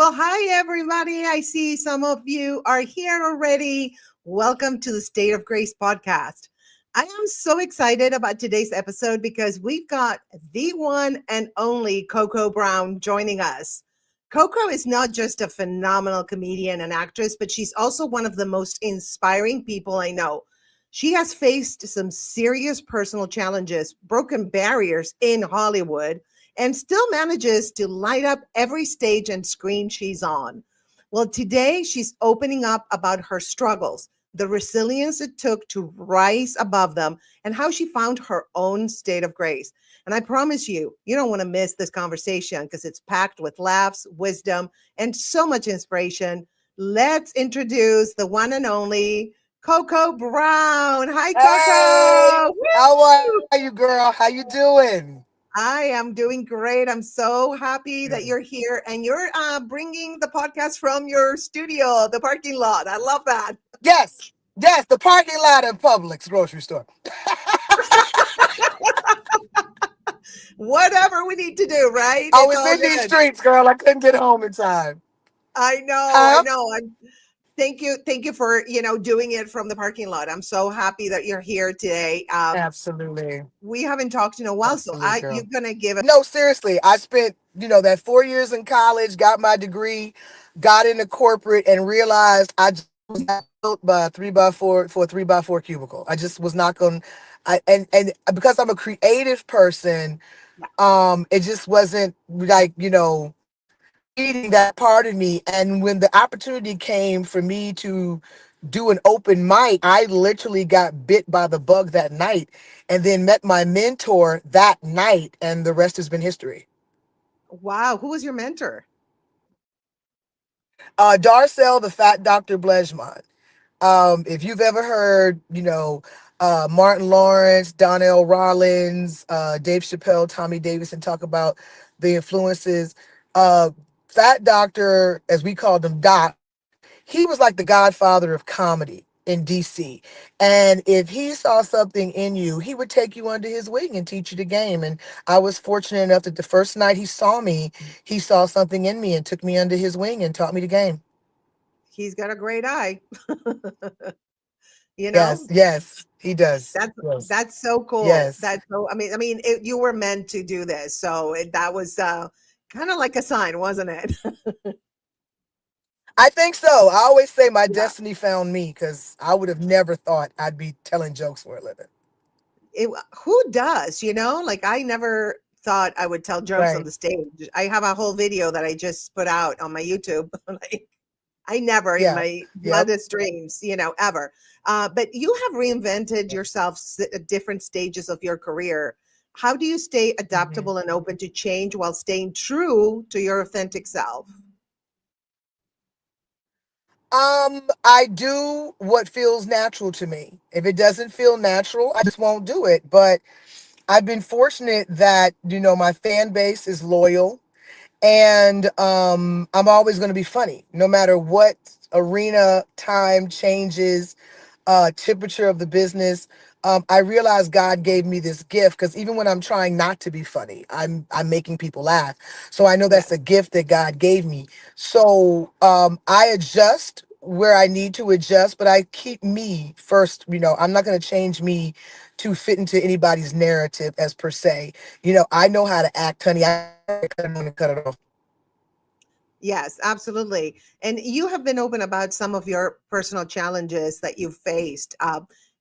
Well, hi, everybody. I see some of you are here already. Welcome to the State of Grace podcast. I am so excited about today's episode because we've got the one and only Coco Brown joining us. Coco is not just a phenomenal comedian and actress, but she's also one of the most inspiring people I know. She has faced some serious personal challenges, broken barriers in Hollywood, and still manages to light up every stage and screen she's on. Well, today she's opening up about her struggles, the resilience it took to rise above them, and how she found her own state of grace. And I promise you, you don't want to miss this conversation because it's packed with laughs, wisdom, and so much inspiration. Let's introduce the one and only Coco Brown. Hi, Hey, Coco. how are you, Woo! girl? How you doing? I am doing great. I'm so happy that Good. you're here and you're bringing the podcast from your studio, the parking lot. I love that. Yes, yes, the parking lot at Publix grocery store. Whatever we need to do, right? I It's was all in these good. streets, girl. I couldn't get home in time. I know. I Huh? know. Thank you for doing it from the parking lot. I'm so happy that you're here today. Absolutely. We haven't talked in a while, so Absolutely, I you're girl. gonna give us. No, seriously. I spent, that 4 years in college, got my degree, got into corporate, and realized I just was not built by a 3x4 for a 3x4 cubicle. I just was not going. And because I'm a creative person, it just wasn't like feeding that part of me. And when the opportunity came for me to do an open mic, I literally got bit by the bug that night and then met my mentor that night, and the rest has been history. Wow, who was your mentor? Darcel, the Fat Dr. Blejman. If you've ever heard, Martin Lawrence, Donnell Rollins, Dave Chappelle, Tommy Davidson talk about the influences, uh, Fat Doctor, as we called him, Doc, he was like the godfather of comedy in DC. And if he saw something in you, he would take you under his wing and teach you the game. And I was fortunate enough that the first night he saw me, he saw something in me and took me under his wing and taught me the game. He's got a great eye. you Yes, know, yes, he does. That's Yes, that's so cool. yes. That's so. You were meant to do this, so that was kind of like a sign, wasn't it? I think so. I always say my Yeah. destiny found me because I would have never thought I'd be telling jokes for a living. Who does? Like I never thought I would tell jokes on Right. the stage. I have a whole video that I just put out on my YouTube. Like I never in Yeah. my Yep. wildest dreams, ever. But you have reinvented yourself at different stages of your career. How do you stay Mhm. adaptable and open to change while staying true to your authentic self? I do what feels natural to me. If it doesn't feel natural, I just won't do it. But I've been fortunate that, my fan base is loyal, and I'm always going to be funny no matter what arena, time changes, temperature of the business. I realize God gave me this gift because even when I'm trying not to be funny, I'm making people laugh. So I know that's a Yes. gift that God gave me. So I adjust where I need to adjust, but I keep me first. I'm not going to change me to fit into anybody's narrative as per se. I know how to act, honey. I cut it on and cut it off. Yes, absolutely. And you have been open about some of your personal challenges that you faced.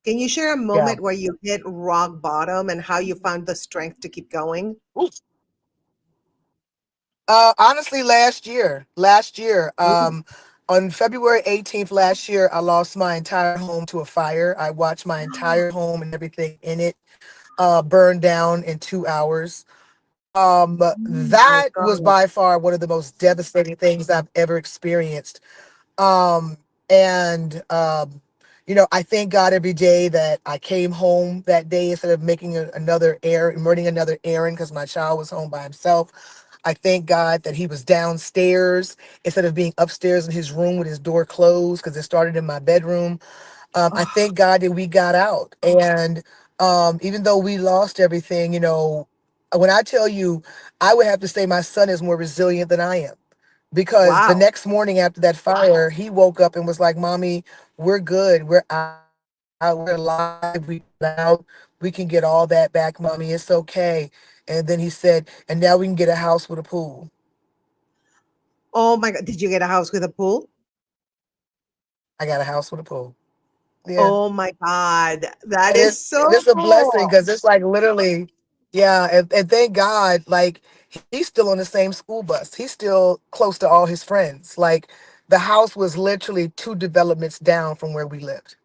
Can you share a Yeah. moment where you hit rock bottom and how you found the strength to keep going? Honestly, last year, Ooh. on February 18th last year, I lost my entire home to a fire. I watched my entire home and everything in it burn down in 2 hours. Oh my That was God. by far one of the most devastating things I've ever experienced. And I thank God every day that I came home that day instead of making another errand, running another errand because my child was home by himself. I thank God that he was downstairs instead of being upstairs in his room with his door closed because it started in my bedroom. I Oh, thank God that we got out. And even though we lost everything, when I tell you, I would have to say my son is more resilient than I am. because the Wow. next morning after that fire, he woke up and was like, "Mommy, we're good. We're out. We're alive. We can get out. We can get all that back, Mommy. It's okay." And then he said, "And now we can get a house with a pool." Oh my God. Did you get a house with a pool? I got a house with a pool. Yeah. Oh my God. That And is and so it's a blessing cool. because it's like literally, yeah. And thank God, like he's still on the same school bus. He's still close to all his friends. Like the house was literally two developments down from where we lived.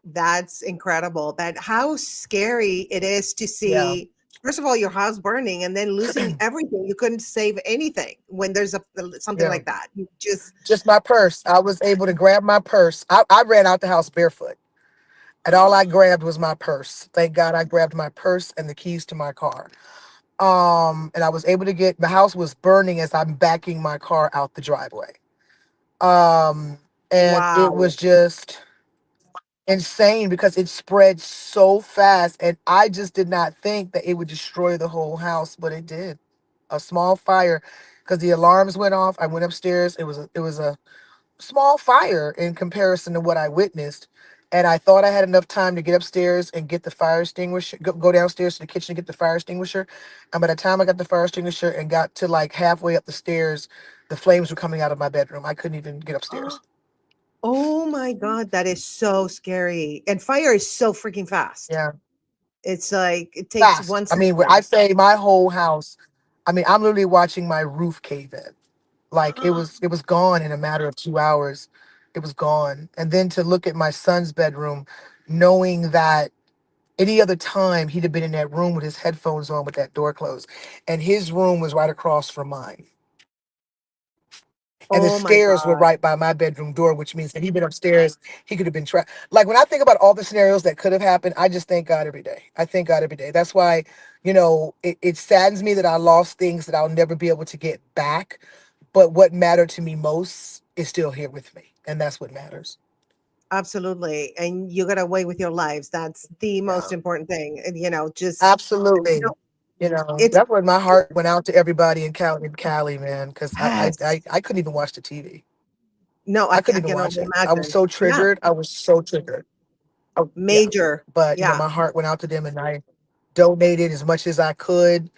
That's incredible. That how scary it is to Yeah. see, first of all, your house burning and then losing everything. You couldn't save anything when there's a something Yeah. like that. You just Just my purse. I was able to grab my purse. I ran out the house barefoot. And all I grabbed was my purse. Thank God I grabbed my purse and the keys to my car. And I was able to get, the house was burning as I'm backing my car out the driveway. Um, and it wow. was just insane because it spread so fast. And I just did not think that it would destroy the whole house, but it did. A small fire because the alarms went off. I went upstairs. It was a small fire in comparison to what I witnessed. And I thought I had enough time to get upstairs and get the fire extinguisher, go downstairs to the kitchen to get the fire extinguisher. And by the time I got the fire extinguisher and got to like halfway up the stairs, the flames were coming out of my bedroom. I couldn't even get upstairs. Oh my God, that is so scary. And fire is so freaking fast. Yeah, It's like it takes fast. one I mean, when I second. say my whole house, I mean, I'm literally watching my roof cave in. Like it was gone in a matter of 2 hours. It was gone. And then to look at my son's bedroom, knowing that any other time he'd have been in that room with his headphones on with that door closed. And his room was right across from mine. And the Oh my stairs were God. right by my bedroom door, which means that he'd been upstairs, he could have been trapped. Like when I think about all the scenarios that could have happened, I just thank God every day. I thank God every day. That's why, it saddens me that I lost things that I'll never be able to get back. But what mattered to me most is still here with me. And that's what matters. Absolutely. And you got away with your lives. That's the most Yeah. important thing. And, just, you Absolutely. know, it's That's where my heart went out to everybody in Cali, man, because yes. I couldn't even watch the TV. No, I couldn't I even can watch only it. I was imagine. so Yeah. triggered. I was so triggered. Oh, yeah. Major. But, Yeah. my heart went out to them and I donated as much as I could,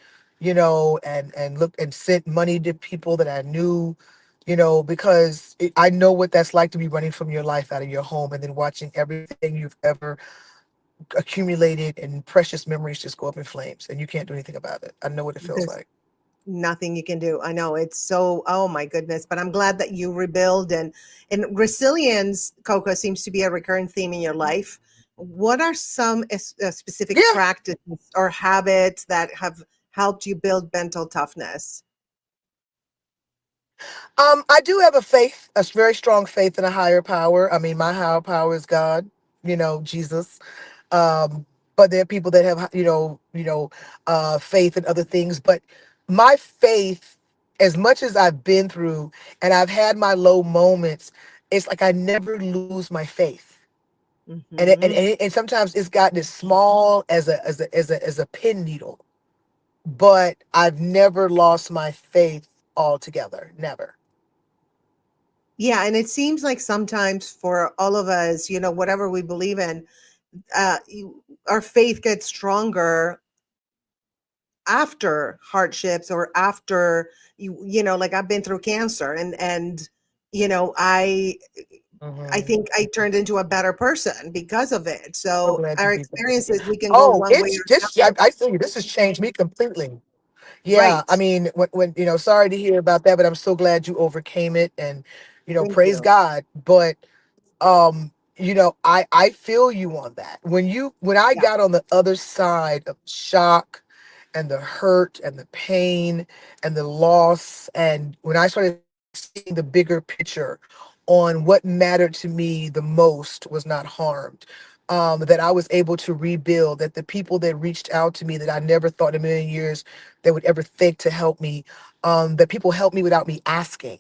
and looked and sent money to people that I knew, because I know what that's like to be running from your life out of your home and then watching everything you've ever accumulated and precious memories just go up in flames and you can't do anything about it. I know what it feels There's like. nothing you can do. I know it's so, oh my goodness, but I'm glad that you rebuild and resilience, Coco, seems to be a recurrent theme in your life. What are some specific Yeah. practices or habits that have helped you build mental toughness? I do have a faith, a very strong faith in a higher power. I mean, my higher power is God, Jesus. Um, but there are people that have, faith in other things. But my faith, as much as I've been through and I've had my low moments, it's like I never lose my faith. Hmm. And sometimes it's gotten as small as a pin needle, but I've never lost my faith altogether. Never. Yeah, and it seems like sometimes for all of us, whatever we believe in, our faith gets stronger after hardships or after like I've been through cancer and you know I I Hmm. think I turned into a better person because of it. So So glad you our beat that. experiences, we can go Oh, one way it's or just, another. I feel you. This has changed me completely. Yeah, I Right. mean, sorry to hear about that, but I'm so glad you overcame it and, Thank praise you. God. But I feel you on that. When I Yeah. got on the other side of shock and the hurt and the pain and the loss, and when I started seeing the bigger picture on what mattered to me the most was not harmed. That I was able to rebuild, that the people that reached out to me that I never thought in a million years they would ever think to help me, that people helped me without me asking,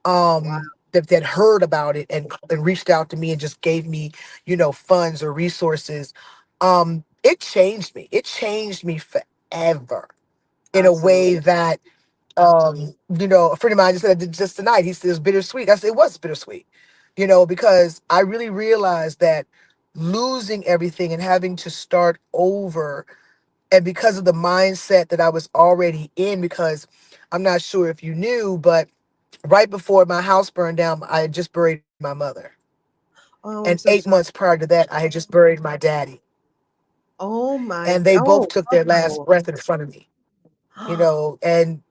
Wow. that heard about it and reached out to me and just gave me, funds or resources. It changed me. It changed me forever in a way Absolutely. that A friend of mine just said I did just tonight. He said it was bittersweet. I said it was bittersweet, because I really realized that losing everything and having to start over, and because of the mindset that I was already in, because I'm not sure if you knew, but right before my house burned down, I had just buried my mother. Oh, And I'm so 8 months sorry. prior to that, I had just buried my daddy. Oh my, And they both oh, took their last oh. breath in front of me. And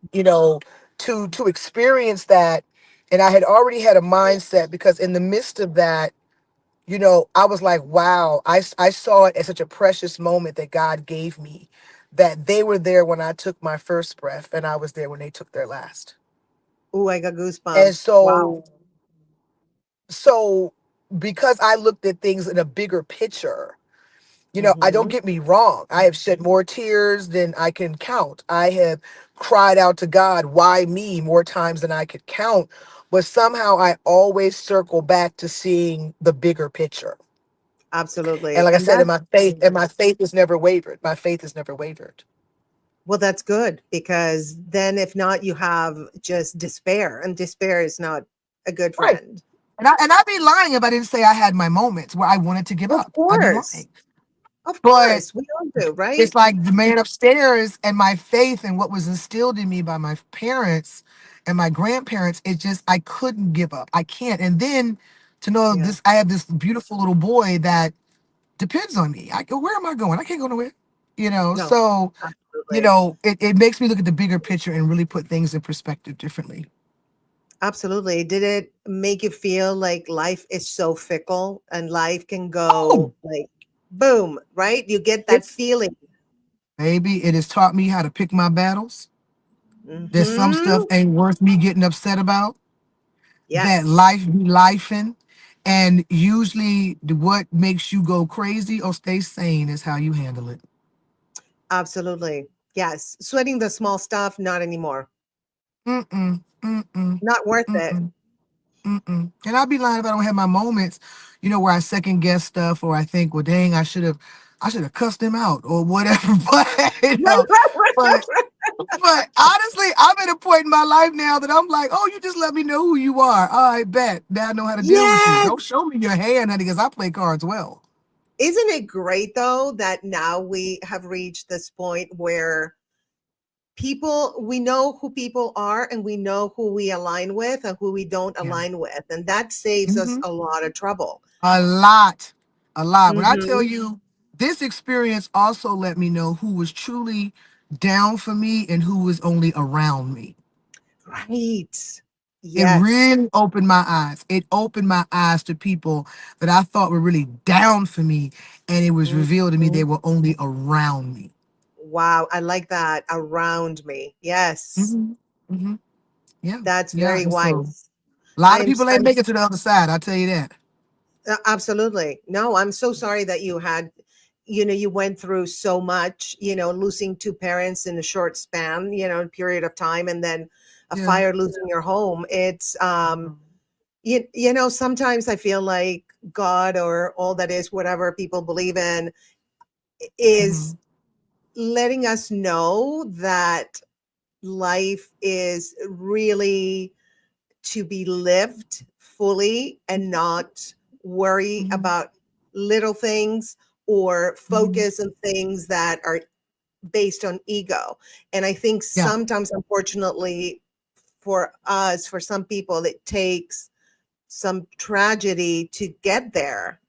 to experience that, and I had already had a mindset, because in the midst of that, I was like, wow, I saw it as such a precious moment that God gave me, that they were there when I took my first breath and I was there when they took their last. Oh, I got And goosebumps. Wow. so because I looked at things in a bigger picture, I don't, Mm-hmm. get me wrong, I have shed more tears than I can count. I have cried out to God, why me, more times than I could count. But somehow I always circle back to seeing the bigger picture. And Absolutely. like I And said, that, and my faith has never wavered. My faith has never wavered. well, that's good because then if not, you have just despair, and despair is not a good Right. friend. And I'd be lying if I didn't say I had my moments where I wanted to give Of up. I'd be course. lying. Of But course. We all do, right? it's like the man upstairs and my faith and what was instilled in me by my parents and my grandparents. It just, I couldn't give up. I can't. And then to know Yeah. this, I have this beautiful little boy that depends on me. I go, where am I going? I can't go nowhere. No, So, absolutely. it makes me look at the bigger picture and really put things in perspective differently. Absolutely. Did it make you feel like life is so fickle and life can Oh, go like boom, right? You get that it's, feeling. baby, it has taught me how to pick my battles. There's some stuff Hmm. ain't worth me getting upset about. That Yes, life be lifing. And usually what makes you go crazy or stay sane is how you handle it. absolutely. Yes. Sweating the small stuff, not anymore. Mm-mm, mm-mm, Not worth it. mm-mm, mm-mm. And I'd be lying if I don't have my moments, where I second guess stuff, or I think, well, dang, I should have cussed him out or whatever. But but but honestly, I'm at a point in my life now that I'm like, oh, you just let me know who you are. All right, bet. Now I know how to deal with you. Yes. Don't show me your hand, honey, because I play cards well. Isn't it great though that now we have reached this point where people, we know who people are and we know who we align with and who we don't Yeah. align with, and that saves us Hmm. a lot of trouble. A lot, a lot. When I tell Hmm. you, this experience also let me know who was truly down for me and who was only around me. Right. It Yes. really opened my eyes. It opened my eyes to people that I thought were really down for me, and it was revealed to me they Mhm. were only around me. Wow, I like that. Around me. Yes. Hmm. Hmm. Yeah, That's yeah. very And so wise. a lot I of am people ain't I'm make it to the other side. I'll tell you that. absolutely. No, I'm so sorry that you had, you went through so much, losing two parents in a short span, period of time, and then a Yeah. fire, losing your home. It's sometimes I feel like God or all that is whatever people believe in is Hmm. letting us know that life is really to be lived fully and not worry Hmm. about little things or Hmm. focus on things that are based on ego. And I think Yeah. sometimes, unfortunately, for us, for some people, it takes some tragedy to get there.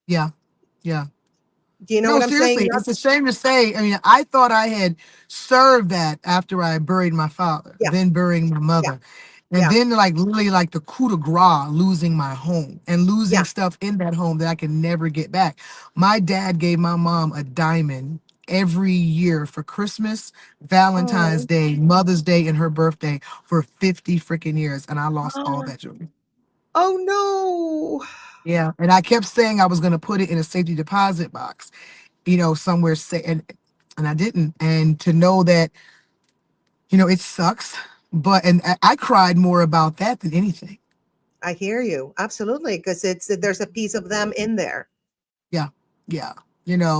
Yeah. Yeah. Do you know No, what I'm saying? seriously, it's a shame to say. I mean, I thought I had served that after I buried my father, Yeah, then burying my yeah, mother, and yeah, then like literally like the coup de grace, losing my home and losing yeah. stuff in that home that I can never get back. My dad gave my mom a diamond every year for Christmas, Valentine's Oh, Day, Mother's Day, and her birthday for 50 freaking years, and I lost all that jewelry. oh no. Yeah, and I kept saying I was going to put it in a safety deposit box, somewhere say, and I didn't. And to know that, it sucks, but and I cried more about that than anything. I hear you. Absolutely. Because there's a piece of them in there. Yeah, yeah,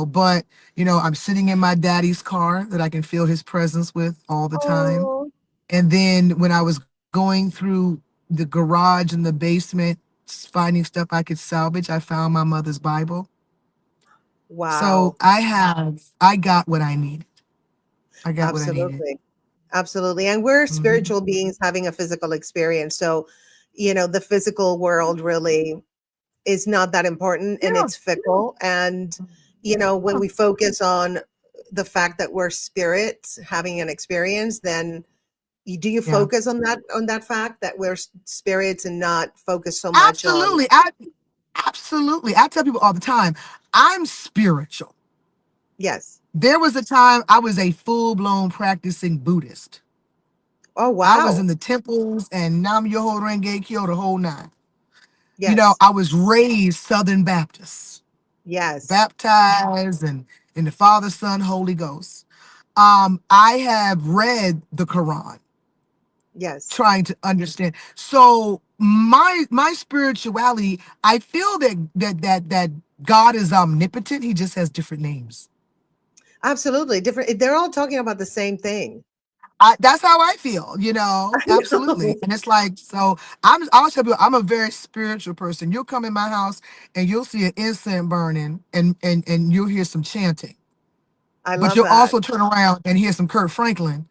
but I'm sitting in my daddy's car that I can feel his presence with all the time. Oh. And then when I was going through the garage and the basement, finding stuff I could salvage, I found my mother's Bible. So Wow. I got what I needed. I got what I needed. Absolutely. Absolutely. And we're Mhm. spiritual beings having a physical experience. So, the physical world really is not that important and Yeah. it's fickle. And, when Yeah. we focus on the fact that we're spirits having an experience, then do you Yeah. focus on that fact that we're spirits and not focus so much on Absolutely. Absolutely. I tell people all the time, I'm spiritual. yes. There was a time I was a full-blown practicing Buddhist. Oh I was in wow. the temples and Nam Myoho Renge Kyo the whole nine. Yes. I was raised Southern Baptist, Yes. baptized and in the Father, Son, Holy Ghost. I have read the Quran, Yes. trying to understand. So my spirituality, I feel that God is omnipotent. He just has different names. Absolutely. Different, they're all talking about the same thing. That's how I feel, I absolutely. know. And it's like, so I always tell people I'm a very spiritual person. You'll come in my house and you'll see an incense burning and you'll hear some chanting. I But love you'll that. also turn around and hear some Kurt Franklin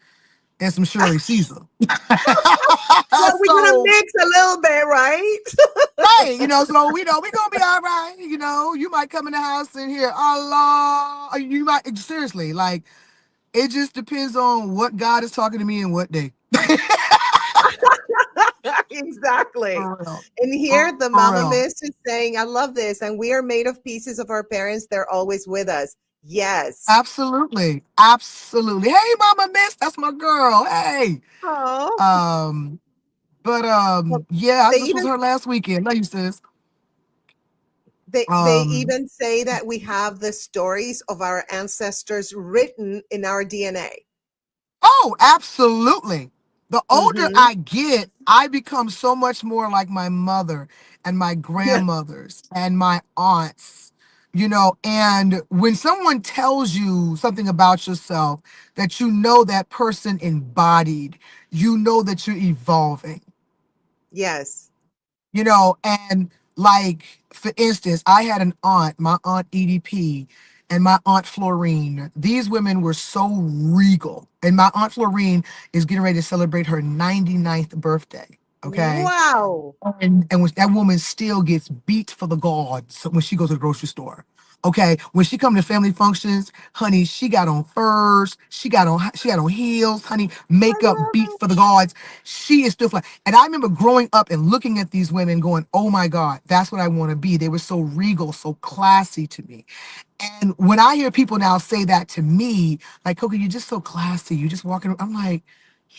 and some Shirley Caesar. Well, we're gonna So mix a little bit, right? right, so we know we're gonna be all right. You might come in the house and hear Allah. You might seriously, like, it just depends on what God is talking to me and what day. Exactly. For real. And here For the real. mama miss is saying, I love this. And we are made of pieces of our parents. They're always with us. Yes. Absolutely. Absolutely. Hey, Mama Miss, that's my girl. Hey. Oh. Um, but Well, yeah, they this was even her last weekend. Love you, sis. they Um, even say that we have the stories of our ancestors written in our DNA. oh, absolutely. The older Mm-hmm. I get, I become so much more like my mother and my Yeah. grandmothers and my aunts. And when someone tells you something about yourself that that person embodied, that you're evolving. Yes. And like, for instance, I had an aunt, my aunt EDP and my aunt Florine. These women were so regal. And my aunt Florine is getting ready to celebrate her 99th birthday. Okay. Wow. And when that woman still gets beat for the gods when she goes to the grocery store. Okay, when she come to family functions, honey, she got on furs, she got on heels, honey, I makeup love beat for the gods. She is still fly. And I remember growing up and looking at these women going, oh my God, that's what I want to be. They were so regal, so classy to me. And when I hear people now say that to me, like, Coco, you're just so classy. You just walking, I'm like,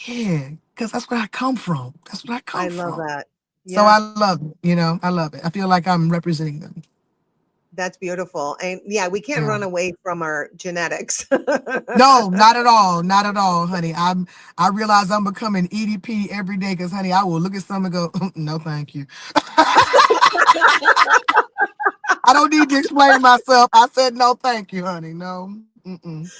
yeah, because that's where I come from. That's where I come I love from. that. So Yeah. I love it. I love it. I feel like I'm representing them. That's beautiful. And yeah, we can't Yeah. run away from our genetics. No, not at all. Not at all, honey. I realize I'm becoming EDP every day because, honey, I will look at some and go, no, thank you. I don't need to explain myself. I said no, thank you, honey. No. Mm-mm.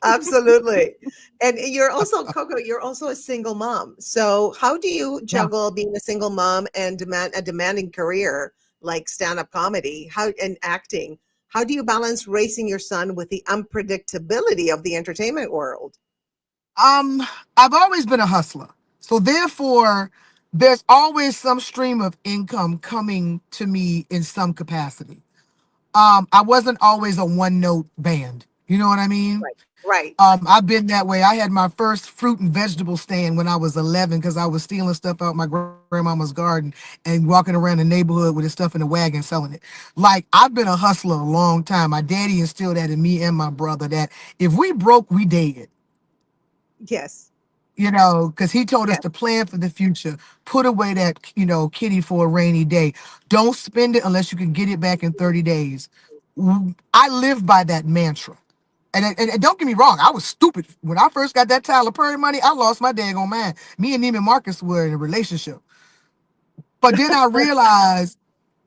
Absolutely. And you're also, Coco, you're also a single mom. So how do you Yeah. juggle being a single mom and a demanding career like stand-up comedy, how and acting? How do you balance raising your son with the unpredictability of the entertainment world? Um, I've always been a hustler. So therefore, there's always some stream of income coming to me in some capacity. I wasn't always a one note band. You know what I mean? Right. Right. I've been that way. I had my first fruit and vegetable stand when I was 11 because I was stealing stuff out my grandmama's garden and walking around the neighborhood with the stuff in the wagon selling it. Like, I've been a hustler a long time. My daddy instilled that in me and my brother, that if we broke, we dated. Yes. Because he told us Yes. to plan for the future, put away that, kitty for a rainy day. Don't spend it unless you can get it back in 30 days. I live by that mantra. And don't get me wrong, I was stupid. When I first got that Tyler Perry money, I lost my daggone mind. Me and Neiman Marcus were in a relationship. But then I realized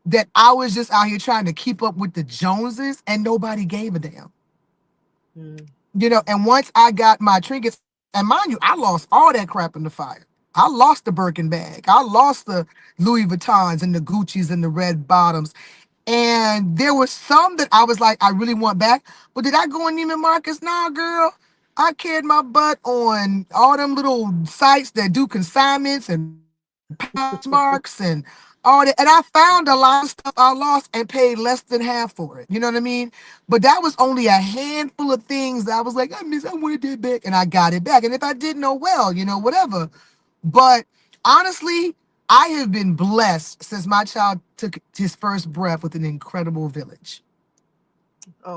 that I was just out here trying to keep up with the Joneses and nobody gave a damn. Mm. And once I got my trinkets, And mind you, I lost all that crap in the fire. I lost the Birkin bag. I lost the Louis Vuittons and the Gucci's and the red bottoms. And there was some that I was like, I really want back. But did I go on Neiman Marcus? Nah, girl. I carried my butt on all them little sites that do consignments and Poshmarks and all that. And I found a lot of stuff I lost and paid less than half for it. You know what I mean? But that was only a handful of things that I was like, I wanted that back, and I got it back. And if I didn't, oh well, whatever. But honestly, I have been blessed since my child took his first breath with an incredible village.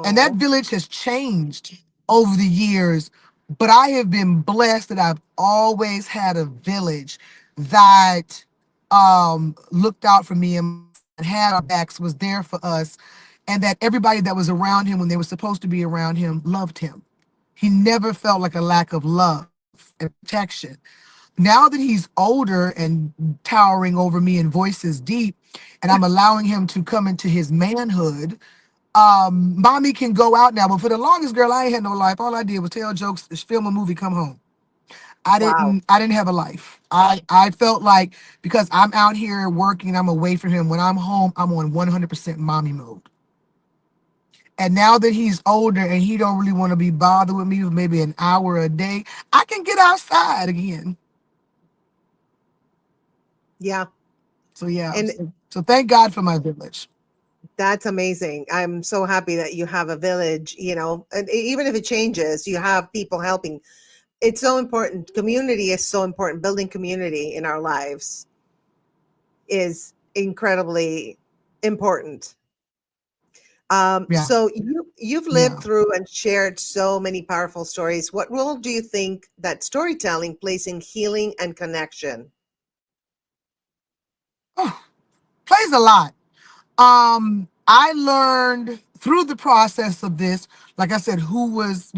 And that Oh, village has changed over the years, but I have been blessed that I've always had a village that looked out for me and had our backs, was there for us, and that everybody that was around him when they were supposed to be around him loved him. He never felt like a lack of love and protection. Now that he's older and towering over me and voices deep, and I'm allowing him to come into his manhood, mommy can go out now. But for the longest, girl, I ain't had no life. All I did was tell jokes, film a movie, come home. wow. I didn't have a life. I felt like because I'm out here working, I'm away from him. When I'm home, I'm on 100% mommy mode. And now that he's older and he don't really want to be bothered with me for maybe an hour a day, I can get outside again. Yeah. So yeah. And So thank God for my village. that's amazing. I'm so happy that you have a village, and even if it changes, you have people helping. It's so important. Community is so important. Building community in our lives is incredibly important. Yeah. So you've lived Yeah. through and shared so many powerful stories. What role do you think that storytelling plays in healing and connection? Oh, plays a lot. I learned through the process of this, like I said, who was,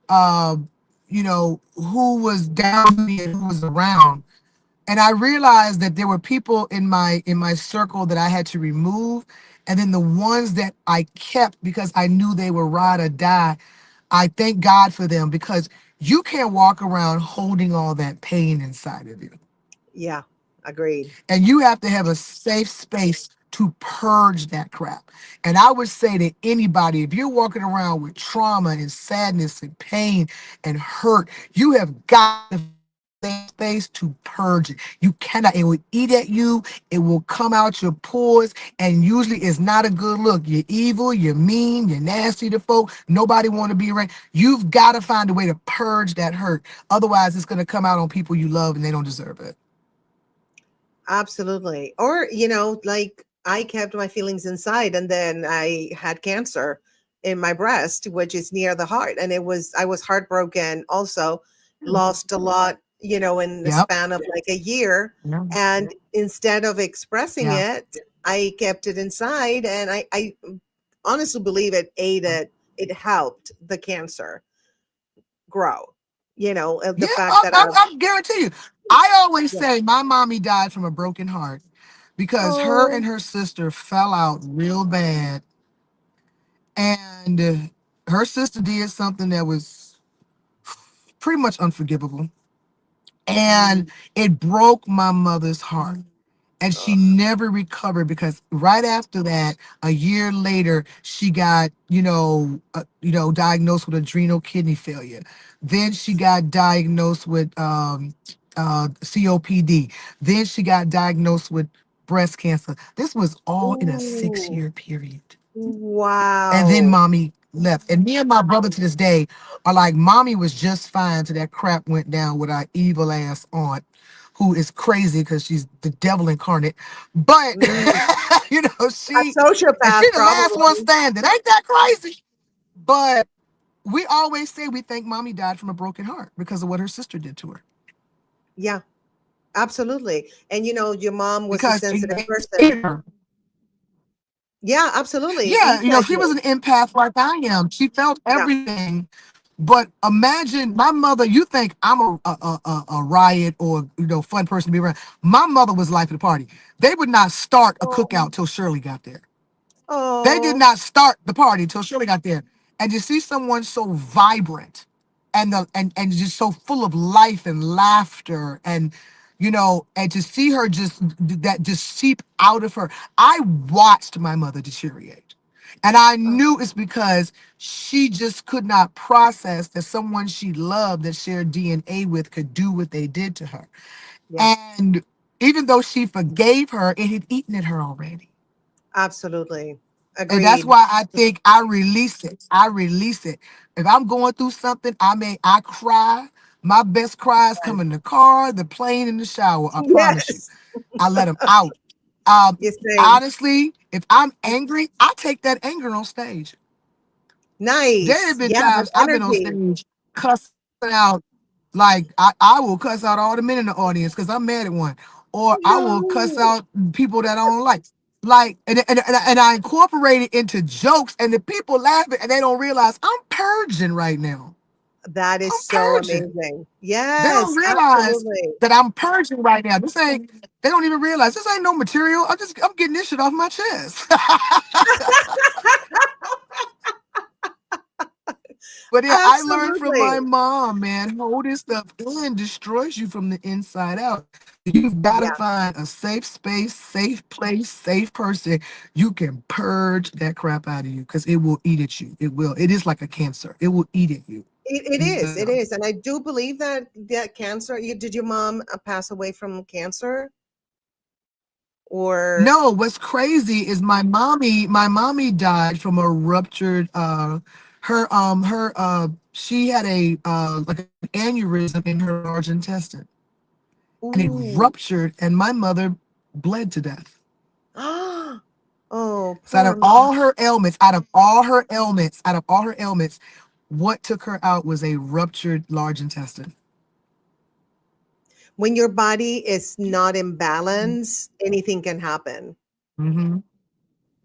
uh, who was down with me and who was around. And I realized that there were people in my circle that I had to remove. And then the ones that I kept because I knew they were ride or die, I thank God for them because you can't walk around holding all that pain inside of you. Yeah, agreed. And you have to have a safe space to purge that crap. And I would say to anybody, if you're walking around with trauma and sadness and pain and hurt, you have got to safe space to purge it. You cannot, it will eat at you, it will come out your pores, and usually it's not a good look. You're evil, you're mean, you're nasty to folk, nobody want to be around. You've got to find a way to purge that hurt. Otherwise, it's going to come out on people you love and they don't deserve it. Absolutely. Or, like I kept my feelings inside and then I had cancer in my breast, which is near the heart. And I was heartbroken also, lost a lot, in the Yep. span of like a year. Yeah. And instead of expressing Yeah. it, I kept it inside and I honestly believe it aided, it helped the cancer grow, Yeah, the fact that I guarantee you. I always yeah. say my mommy died from a broken heart because her and Oh, her sister fell out real bad. And her sister did something that was pretty much unforgivable. mm, And it broke my mother's heart. And she ugh. never recovered because right after that, a year later, she got diagnosed with adrenal kidney failure. Then she got diagnosed with COPD. Then she got diagnosed with breast cancer. This was all in a six Ooh. year period. And then Wow. mommy left. And me and my brother to this day are like, mommy was just fine till that crap went down with our evil ass aunt, who is crazy because she's the devil incarnate. But Mm. A she sociopath, the last one probably. standing. Ain't that crazy? But we always say we think mommy died from a broken heart because of what her sister did to her. Yeah, absolutely. And your mom was a Because sensitive it person. hated her. Yeah, absolutely. It Yeah, she was impacted. an empath like I am. She felt Yeah. everything. But imagine my mother. You think I'm a riot or fun person to be around? My mother was life of the party. They would not start a Oh, cookout till Shirley got there. They did oh, not start the party till Shirley got there. And you see someone so vibrant and just so full of life and laughter, and and to see her just seep out of her. I watched my mother deteriorate. And I Oh, knew it's because she just could not process that someone she loved, that shared DNA with, could do what they did to her. yeah, And even though she forgave her, it had eaten at her already. absolutely. And that's Agreed. why I think I release it. I release it. If I'm going through something, I cry. My best cries come in the car, the plane, and the shower. I promise you. Yes. I let them out. Um, Yes, same. Honestly, if I'm angry, I take that anger on stage. There have Nice. been Yeah, that times I've been on energy. stage cussing out, like I will cuss out all the men in the audience because I'm mad at one, or I will cuss No, out people that I don't like. Like, and I incorporate it into jokes, and the people laughing, and they don't realize I'm purging right now. that is I'm so purging. amazing. They don't Yes, realize absolutely. that I'm purging right now. They don't even realize this ain't no material. I'm getting this shit off my chest. But yeah, I learned from my Absolutely. mom, man, holding stuff in destroys you from the inside out. You've got to Yeah. find a safe space, safe place, safe person. You can purge that crap out of you because it will eat at you. It will. It is like a cancer. It will eat at you. It is. It Yeah. is. And I do believe that cancer, did your mom pass away from cancer or No, what's crazy is my mommy died from a ruptured she had a like an aneurysm in her large intestine, and it ooh. ruptured, and my mother bled to death. Oh, So poor mom. out of all her ailments, what took her out was a ruptured large intestine. When your body is not in balance, anything can happen. Hmm.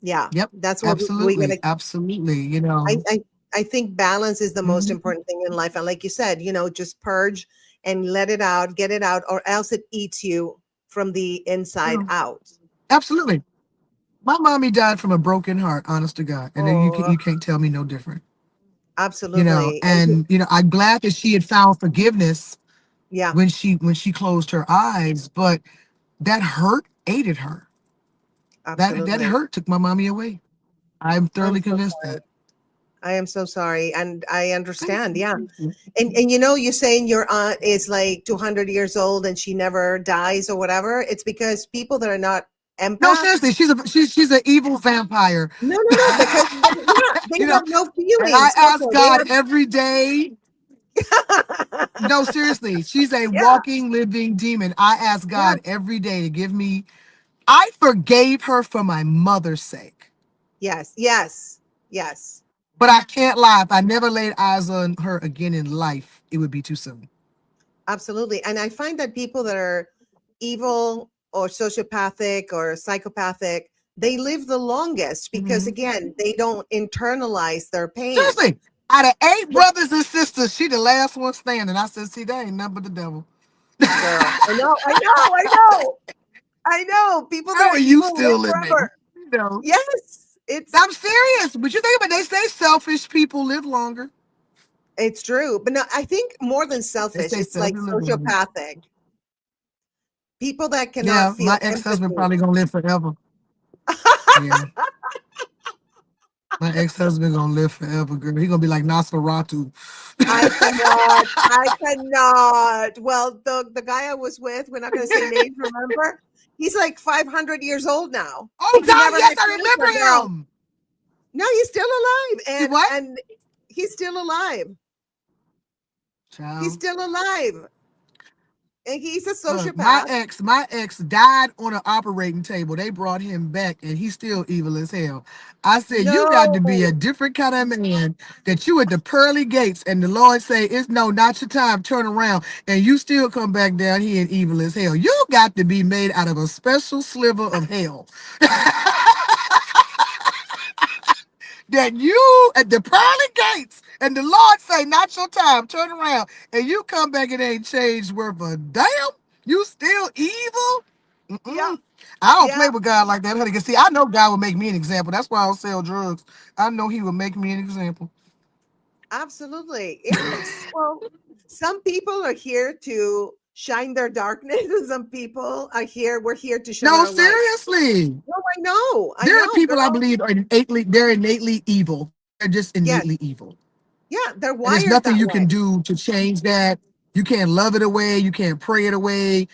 Yeah, Yep, that's what we absolutely, gotta. absolutely. I, I I think balance is the most Mhm. important thing in life, and like you said, just purge and let it out, get it out, or else it eats you from the inside Yeah, out. absolutely. My mommy died from a broken heart, honest to God, and then Oh, you can't tell me no different. absolutely. And And I'm glad that she had found forgiveness yeah, when she closed her eyes, but that hurt ate at her. That absolutely. hurt took my mommy away. I'm I'm thoroughly so convinced sorry. that. I am so sorry, and I Thank understand. you. Yeah, Thank you. and you're saying your aunt is like 200 years old and she never dies or whatever. It's because people that are not No, seriously, empaths. she's an evil vampire. No, no, no. Because yeah, they you know, have no and I feelings, ask Coco. They God every day. have. No, seriously, she's a Yeah. walking, living demon. I ask Yeah. God every day to give me. I forgave her for my mother's sake. Yes. Yes. Yes. But I can't lie. If I never laid eyes on her again in life, it would be too soon. Absolutely. And I find that people that are evil or sociopathic or psychopathic, they live the longest because, Mhm. again, they don't internalize their pain. Seriously, out of 8 brothers and sisters, she the last one standing. I said, see, that ain't nothing but the devil. Girl, I know, I know, I know, I know. People that How are are you evil live still living? forever. You know, Yes, it's I'm serious. But you think about it, they say selfish people live longer. it's true. But no, I think more than They selfish, say it's like selfish live longer. sociopathic. People that cannot Yeah, feel my ex-husband empathy. probably gonna live forever. Yeah. My ex-husband gonna live forever, girl. He gonna be like Nosferatu. I cannot. I cannot. Well, the guy I was with, we're not going to say names, remember? He's like 500 years old now. Oh He God, never yes, had I cancer, girl. remember him. No, he's still alive, He what? and he's still alive. He's Child. still alive, and he's a Look, sociopath. my ex died on an operating table. They brought him back, and he's still evil as hell. I said, you got to be a No. different kind of man that you at the pearly gates, and the Lord say, it's no, not your time. Turn around, and you still come back down here and evil as hell. You got to be made out of a special sliver of hell. That you at the pearly gates, and the Lord say, not your time. Turn around, and you come back and ain't changed worth a damn. You still evil? Yeah. Mm-mm. I don't play Yeah. with God like that, honey. Cause see, I know God will make me an example. That's why I don't sell drugs. I know He will make me an example. Absolutely. Yes. Well, some people are here to shine their darkness, and some people are here. We're here to shine No, our light. seriously. No, I know. I There are know, people I girl. believe are innately evil. They're just Yes. innately evil. Yeah, they're And there's wired nothing that you way. can do to change that. You can't love it away. You can't pray it away.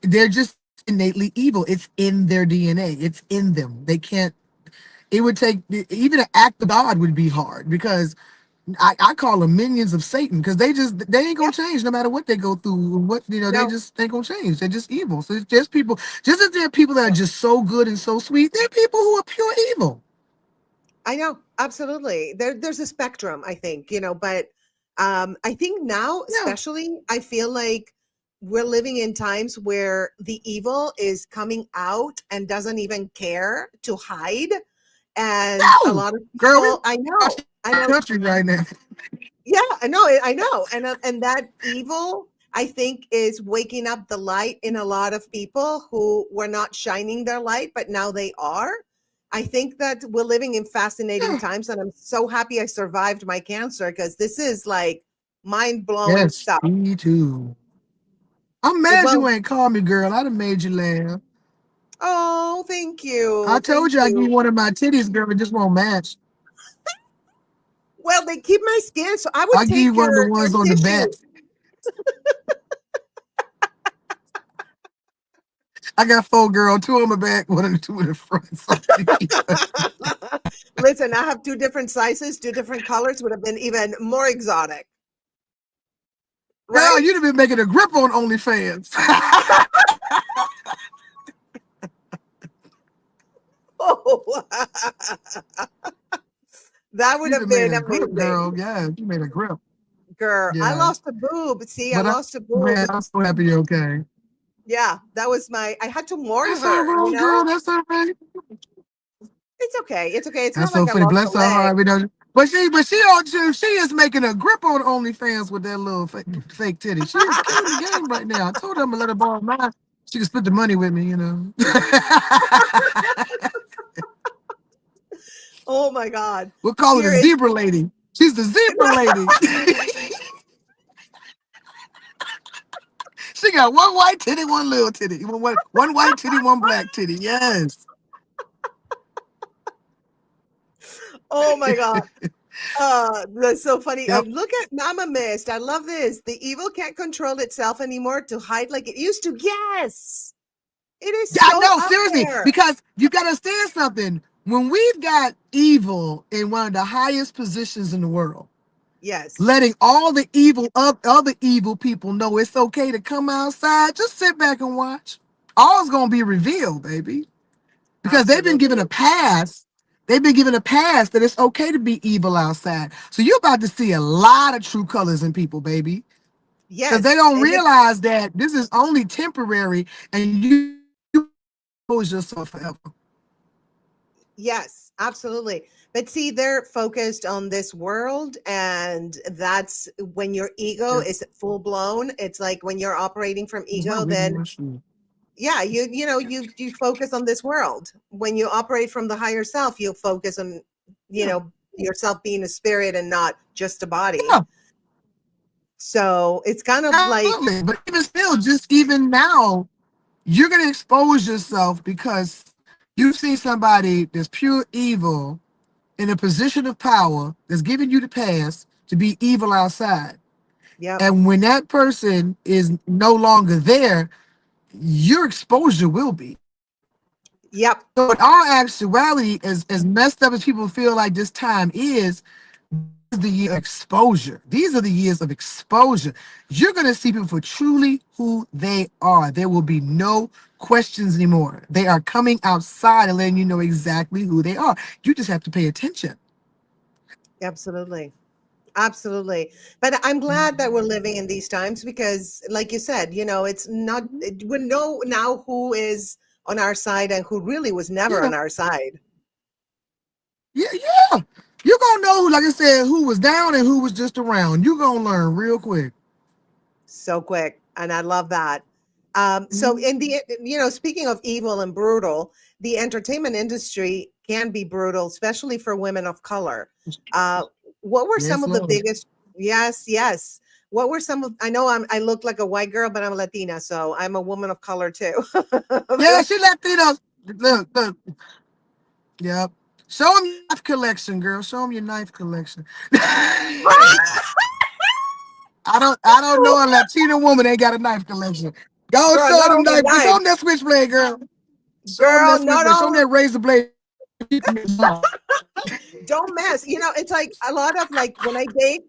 They're just innately evil. It's in their DNA. It's in them. They can't. It would take even an act of God would be hard because I call them minions of Satan because they ain't gonna Yep. change no matter what they go through. What they No, just ain't gonna change. They're just evil. So it's just people. Just as there are people that are just so good and so sweet, there are people who are pure evil. I know. Absolutely. There's a spectrum, I think, but I think now, Yeah. especially, I feel like we're living in times where the evil is coming out and doesn't even care to hide. And a No, lot of girl, we people, I our know, country right now. yeah, I know, and that evil, I think, is waking up the light in a lot of people who were not shining their light, but now they are. I think that we're living in fascinating Yeah. times, and I'm so happy I survived my cancer because this is like mind blowing Yes, stuff. me too. I'm mad you Well, ain't called me, girl. I'd have made you laugh. oh, thank I you, told thank you I give you. you one of my titties, girl. It just won't match. Well, they keep my skin, so I would I'll give you take one of the your ones on the back. tissue. I got four, girl, two on my back, two in the front. So Listen, I have two different sizes, two different colors would have been even more exotic, girl, right? you'd have been making a grip on OnlyFans. Oh, that would You'd have have made been a grip, amazing. girl. Yeah, you made a grip. Girl, I Yeah. lost a boob. See, I But lost a I'm boob. glad. I'm so happy you're okay. Yeah, that was I had to mourn That's all her, wrong, girl. That's all right. It's okay. It's okay. It's That's not so like I funny. lost a Bless her leg. heart. We know, she is making a grip on OnlyFans with that little fake titty. She is killing the game right now. I told her I'm gonna let her borrow mine. She can split the money with me. Oh my God. We'll call her the Here is zebra lady. She's the zebra lady. She got one white titty, one little titty. One white titty, one black titty. Yes. oh my God. That's so funny. Yep. Look at Mama Mist. I love this. The evil can't control itself anymore to hide like it used to. Yes. It is Yeah, I so know, up seriously, there. because you got to understand something. When we've got evil in one of the highest positions in the world, Yes. letting all the evil of other evil people know it's okay to come outside, just sit back and watch. All's gonna be revealed, baby, because they've been given a Absolutely. pass. They've been given a pass that it's okay to be evil outside. So you're about to see a lot of true colors in people, baby, because they Yes. don't And it, realize that this is only temporary, and you expose yourself forever. yes, absolutely. But see, they're focused on this world, and that's when your ego Yeah. is full blown. It's like when you're operating from It's not ego, really then mushroom. yeah, you focus on this world. When you operate from the higher self, you focus on, Yeah. yourself being a spirit and not just a body. Yeah. So it's kind of like, Absolutely. But even still, just even now, you're going to expose yourself because you see somebody that's pure evil in a position of power that's giving you the pass to be evil outside. yep, And when that person is no longer there, your exposure will be. yep, So in all actuality, as messed up as people feel like this time is, the year of exposure. These are the years of exposure. You're going to see people for truly who they are. There will be no questions anymore. They are coming outside and letting you know exactly who they are. You just have to pay attention. absolutely. Absolutely. But I'm glad that we're living in these times because, like you said, it's not, we know now who is on our side and who really was never Yeah, on our side. yeah, yeah. You're going to know, like I said, who was down and who was just around. You're going to learn real quick. So quick. And I love that. So Mhm. in speaking of evil and brutal, the entertainment industry can be brutal, especially for women of color. Uh, what were some Yes, of the Lord. biggest? Yes, yes. What were some of? I know I look like a white girl, but I'm Latina, so I'm a woman of color too. Yeah, she Latinos. Look. Yep. Show them your knife collection, girl. Show them your knife collection. I don't know a Latina woman ain't got a knife collection. Go Girl, show not them only knife. Show knife, them that switchblade, girl. Show them girl, that not switchblade. Show them only that razor blade. don't mess. It's like a lot of like when I date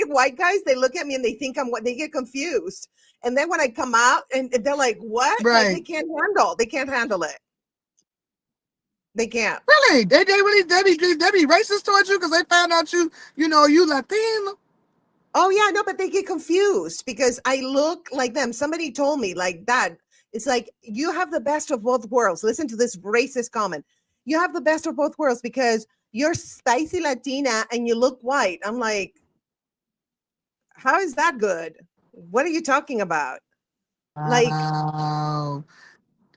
white guys, they look at me and they think I'm what they get confused. And then when I come out and they're like, "What?" Like Right. they can't handle it. They can't. Really? They be racist towards you because they found out you Latino. Oh yeah, no, but they get confused because I look like them. Somebody told me like that. It's like you have the best of both worlds. Listen to this racist comment. You have the best of both worlds because you're spicy Latina and you look white. I'm like, how is that good? What are you talking about? Like, Wow.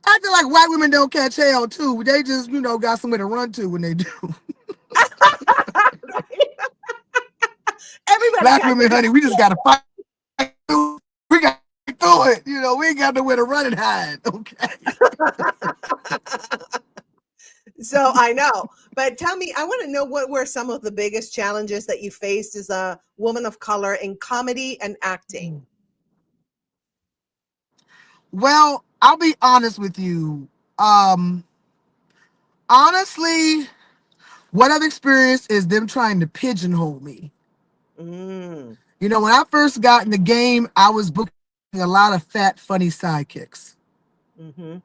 I feel like white women don't catch hell too. They just, got somewhere to run to when they do. everybody Black women, catches honey, we just gotta fight through. We got to through it. We ain't got nowhere to run and hide. Okay. it. So I know, but tell me, I want to know what were some of the biggest challenges that you faced as a woman of color in comedy and acting? Well, I'll be honest with you. Um, Honestly, what I've experienced is them trying to pigeonhole me. Mm, When I first got in the game, I was booking a lot of fat, funny sidekicks. mm-hmm,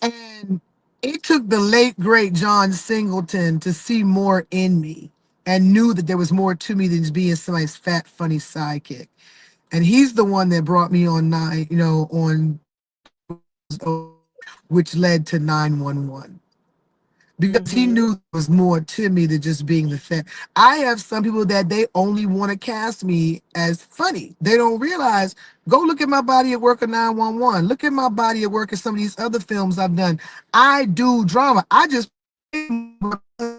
And it took the late, great John Singleton to see more in me and knew that there was more to me than just being somebody's fat, funny sidekick. And he's the one that brought me on which led to 911. Because he mm-hmm. knew there was more to me than just being the fan. I have some people that they only want to cast me as funny. They don't realize, go look at my body of work of 911. Look at my body of work in some of these other films I've done. I do drama. I just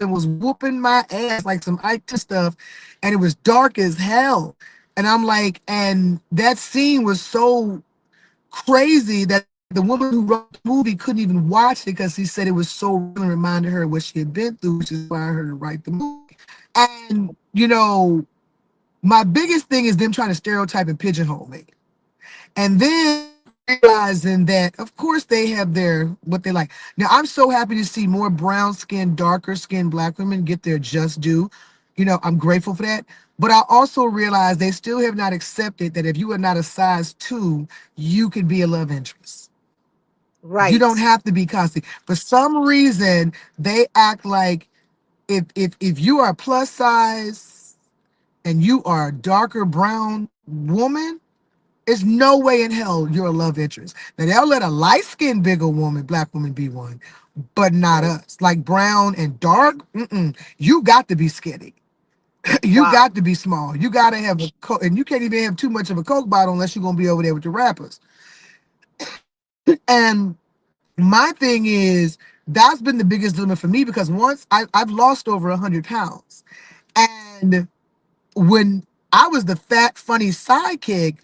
was whooping my ass like some IT stuff, and it was dark as hell. And I'm like, and that scene was so crazy that the woman who wrote the movie couldn't even watch it because she said it was so real and reminded her what she had been through, which inspired her to write the movie. And, my biggest thing is them trying to stereotype and pigeonhole me. And then realizing that, of course, they have what they like. Now, I'm so happy to see more brown skinned, darker skinned Black women get their just due. I'm grateful for that. But I also realize they still have not accepted that if you are not a size 2, you could be a love interest. You don't Right. have to be Cosby. For some reason, they act like if you are plus size and you are a darker brown woman, there's no way in hell you're a love interest. Now they'll let a light skinned bigger woman, Black woman, be one, but not Right. us. Like brown and dark, you got to be skinny. You Wow. got to be small. You got to have and you can't even have too much of a Coke bottle unless you're gonna be over there with the rappers. And my thing is that's been the biggest limit for me because once I've lost over 100 pounds, and when I was the fat funny sidekick,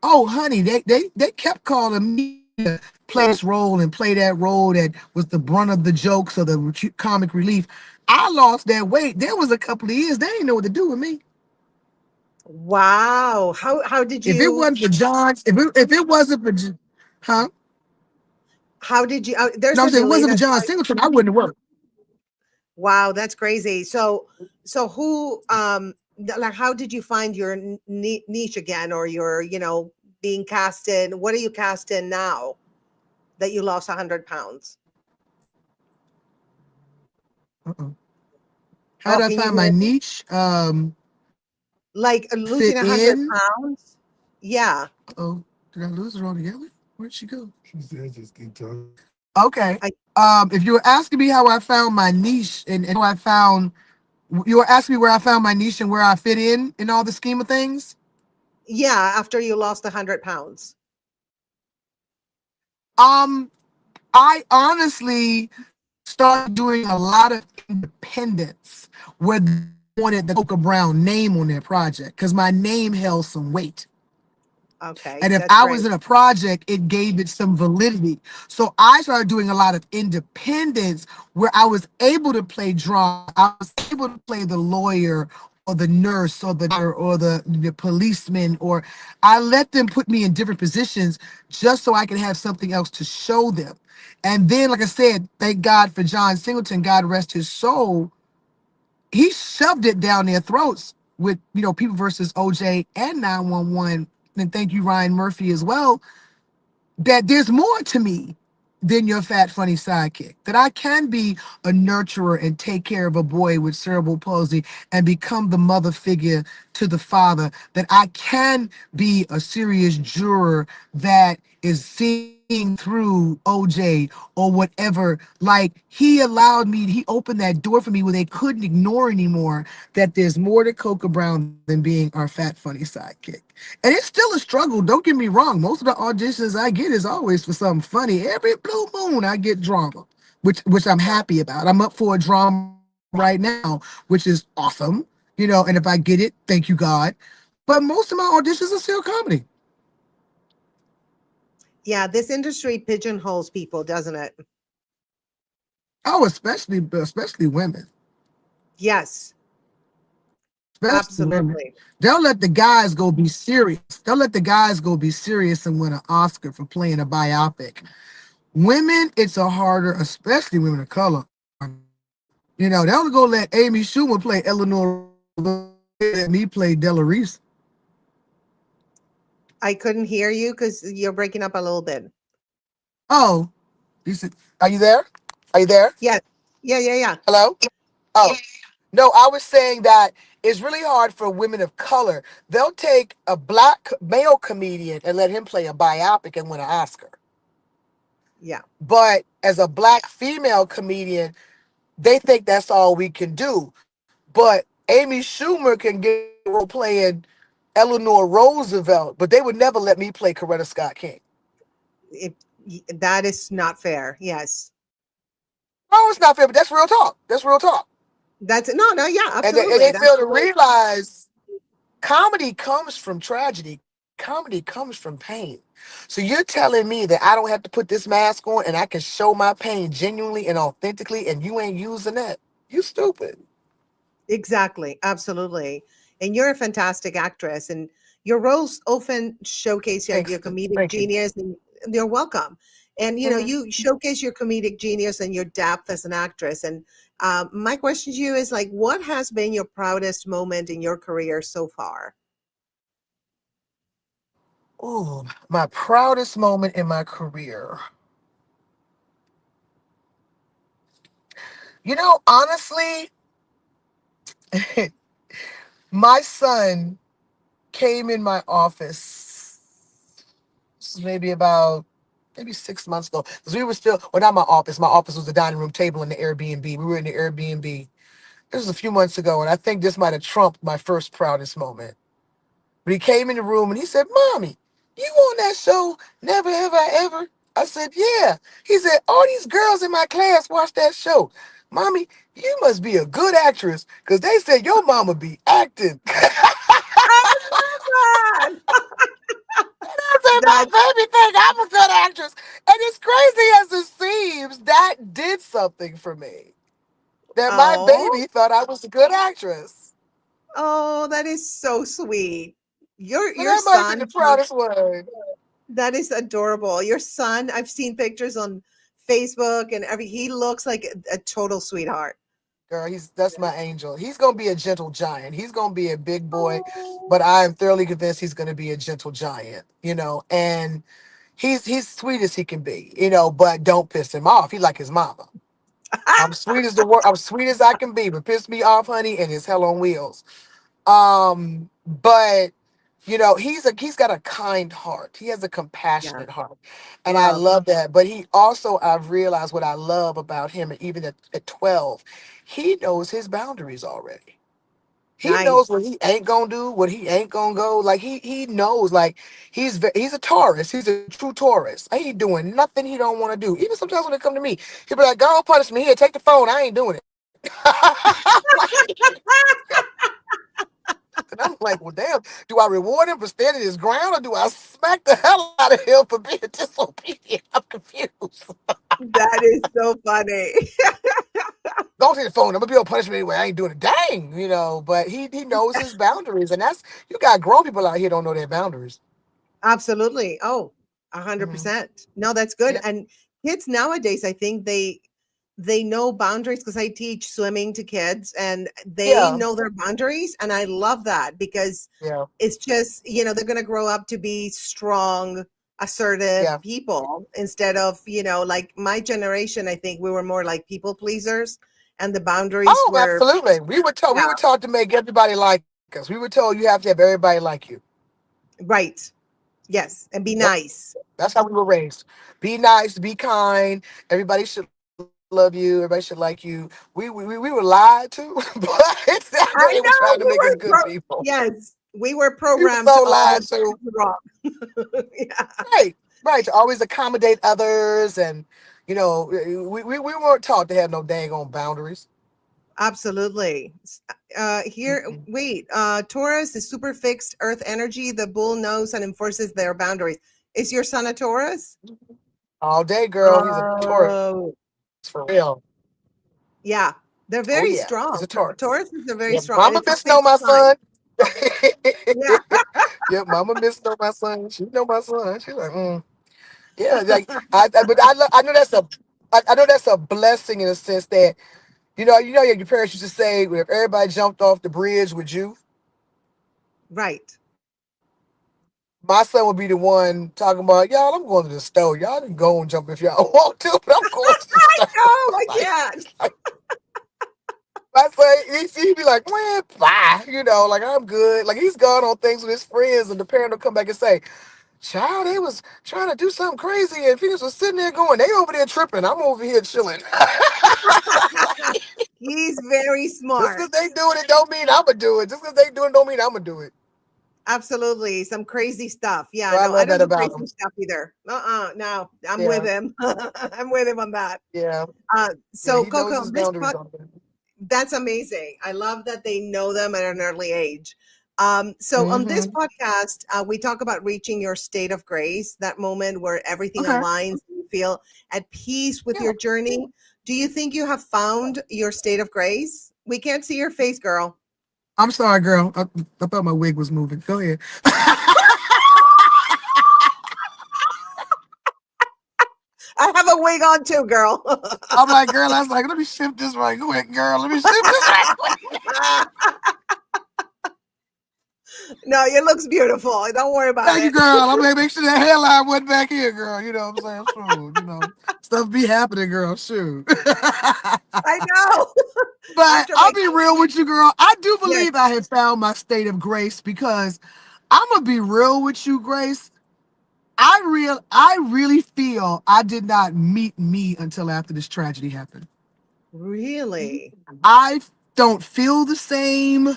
oh honey, they kept calling me to play this role and play that role that was the brunt of the jokes or the comic relief. I lost that weight. There was a couple of years they didn't know what to do with me. Wow. How did If it you wasn't for John, if it wasn't for, huh? how did you there's No, I'm a saying if it delay, wasn't for that's John why. Singleton, I wouldn't have worked. Wow, that's crazy. So who like how did you find your niche again, or your, being cast in? What are you cast in now that you lost 100 pounds? Uh-oh. How Oh, did I can you find my hear me? niche? Like Fit losing a hundred in. pounds? Yeah. Oh, did I lose her altogether? Where'd she go? She said just keep talking. Okay. I If you were asking me how I found my niche and how I found, you were asking me where I found my niche and where I fit in all the scheme of things. Yeah, after you lost 100 pounds. Um, I honestly started doing a lot of independence where they wanted the Coca Brown name on their project because my name held some weight. Okay, And if that's I was great. in a project, it gave it some validity. So I started doing a lot of independence where I was able to play drama. I was able to play the lawyer or the nurse or the policeman, or I let them put me in different positions just so I can have something else to show them. And then, like I said, thank God for John Singleton, God rest his soul, he shoved it down their throats with, People versus OJ and 911. And thank you, Ryan Murphy, as well, that there's more to me than your fat, funny sidekick. That I can be a nurturer and take care of a boy with cerebral palsy and become the mother figure to the father. That I can be a serious juror that is seeing through OJ or whatever. Like, he opened that door for me where they couldn't ignore anymore. That there's more to Coca Brown than being our fat, funny sidekick. And it's still a struggle. Don't get me wrong. Most of the auditions I get is always for something funny. Every blue moon I get drama, which I'm happy about. I'm up for a drama right now, which is awesome. And if I get it, thank you God. But most of my auditions are still comedy. Yeah, this industry pigeonholes people, doesn't it? Oh, especially women. Yes, Especially women. absolutely. They'll let the guys go be serious. They'll let the guys go be serious and win an Oscar for playing a biopic. Women, it's a harder, especially women of color. Oh my God. They'll go let Amy Schumer play Eleanor Roosevelt, let me play Della Reese. I couldn't hear you because you're breaking up a little bit. Oh, you said, are you there? Are you there? Yes. Yeah, yeah, yeah. Hello? Oh, no, I was saying that it's really hard for women of color. They'll take a black male comedian and let him play a biopic and win an Oscar. Yeah. But as a black female comedian, they think that's all we can do. But Amy Schumer can get a role playing Eleanor Roosevelt, but they would never let me play Coretta Scott King. It, that is not fair. Yes. No, it's not fair, but that's real talk. That's real talk. That's no, no, yeah, And they absolutely. That's fail to realize comedy comes from tragedy. Comedy comes from pain. So you're telling me that I don't have to put this mask on and I can show my pain genuinely and authentically and you ain't using that? You stupid. exactly, absolutely. And you're a fantastic actress, and your roles often showcase your Thanks. comedic Thank you. genius, and you're welcome. And Mhm. you showcase your comedic genius and your depth as an actress. And my question to you is like, what has been your proudest moment in your career so far? Ooh, my proudest moment in my career. Honestly, my son came in my office maybe about maybe 6 months ago. Because we were still, well, not my office. My office was the dining room table in the Airbnb. We were in the Airbnb. This was a few months ago, and I think this might have trumped my first proudest moment. But he came in the room and he said, "Mommy, you on that show, Never Have I Ever?" I said, "Yeah." He said, "All these girls in my class watch that show. Mommy, you must be a good actress because they said your mama be acting." I love that. I said, "My That baby think I'm a good actress." And as crazy as it seems, that did something for me. That my oh, baby thought I was a good actress. oh, that is so sweet. So Your that might have been the son proudest one. that is adorable. Your son, I've seen pictures on Facebook and he looks like a total sweetheart. Girl, that's my angel. He's gonna be a gentle giant. He's gonna be a big boy, Oh. but I am thoroughly convinced he's gonna be a gentle giant. And he's sweet as he can be. But don't piss him off. He like his mama. I'm sweet as I can be, but piss me off, honey, and it's hell on wheels. But he's got a kind heart. He has a Yeah. compassionate heart. And I Love. love that. But I've realized what I love about him, and even at 12, he knows his boundaries already. He knows what Nice. he ain't gonna do, what he ain't gonna go. Like he knows. Like he's a Taurus. He's a true Taurus. I ain't doing nothing he don't want to do. Even sometimes when they come to me, he'll be like, "Go punish me here. Take the phone. I ain't doing it." And I'm like, "Well, damn. Do I reward him for standing his ground, or do I smack the hell out of him for being disobedient?" I'm confused. That is so funny. Don't take the phone. I'm gonna be able to punish me anyway. I ain't doing it. Dang, But he knows his boundaries, and that's you got grown people out here don't know their boundaries. Absolutely. Oh, Hmm. 100%. No, that's good. Yeah, And kids nowadays, I think they know boundaries because I teach swimming to kids and they yeah, know their boundaries. And I love that because yeah, it's just, they're going to grow up to be strong, assertive yeah. people instead of, like my generation, I think we were more like people pleasers and the boundaries Oh, were, absolutely. We yeah, were taught to make everybody like us. We were told you have to have everybody like you. right. Yes. And be Yep. nice. That's how we were raised. Be nice, be kind. Everybody should love you. Everybody should like you. We were lied to, but I know they I were trying to know make us good people. yes, we were We were programmed so to lied always to. do wrong. Yeah, Right, right. To always accommodate others, and we weren't taught to have no dang on boundaries. absolutely. Here, Mm-mm. wait. Taurus is super fixed Earth energy. The bull knows and enforces their boundaries. Is your son a Taurus? All day, girl. He's a Taurus for Oh, real. yeah. Oh They're yeah, very he's a strong. Taurus. Taurus is a Yeah, very strong, Mama and it's Miss a know my fixed son. sign. Yeah. Yeah, Mama Miss know my son. She know my son. She's like, yeah, like but I know I know that's a blessing in a sense that your parents used to say if everybody jumped off the bridge with you, Right. my son would be the one talking about y'all. I'm going to the store. Y'all can go and jump if y'all want to, but I'm going to the store. No, I can't. It's like my son, he'd be like, man, bye. Like I'm good. Like he's gone on things with his friends, and the parent will come back and say, child, they was trying to do something crazy, and Phoenix was sitting there going, they over there tripping. I'm over here chilling. He's very Just because they smart. doing it don't mean I'ma do it. Just because they doing it don't mean I'ma do it. Absolutely. Some crazy stuff. So Yeah, I no, I love don't that do about crazy them. stuff either. No, I'm with Yeah, him. I'm with him on that. yeah, yeah. So He knows Coco, his boundaries on that. that's amazing. I love that they know them at an early age. So on this Mm-hmm. podcast, we talk about reaching your state of grace, that moment where everything Okay. aligns and you feel at peace with Yeah. your journey. Do you think you have found your state of grace? We can't see your face, girl. I'm sorry, girl. I thought my wig was moving. Go ahead. I have a wig on too, girl. I'm like, girl, I was like, let me shift this right quick, girl. Let me shift this right quick. No, it looks beautiful. Don't worry about Thank you, it. girl. I'm gonna make sure that hairline wasn't back here, girl. You know what I'm saying? Shoot, stuff be happening, girl. Shoot. I know. But After I'll my be real with you, girl. I do yes, believe I have found my state of grace because I'm gonna be real with you, Grace. I really feel I did not meet me until after this tragedy happened. really, I don't feel the same.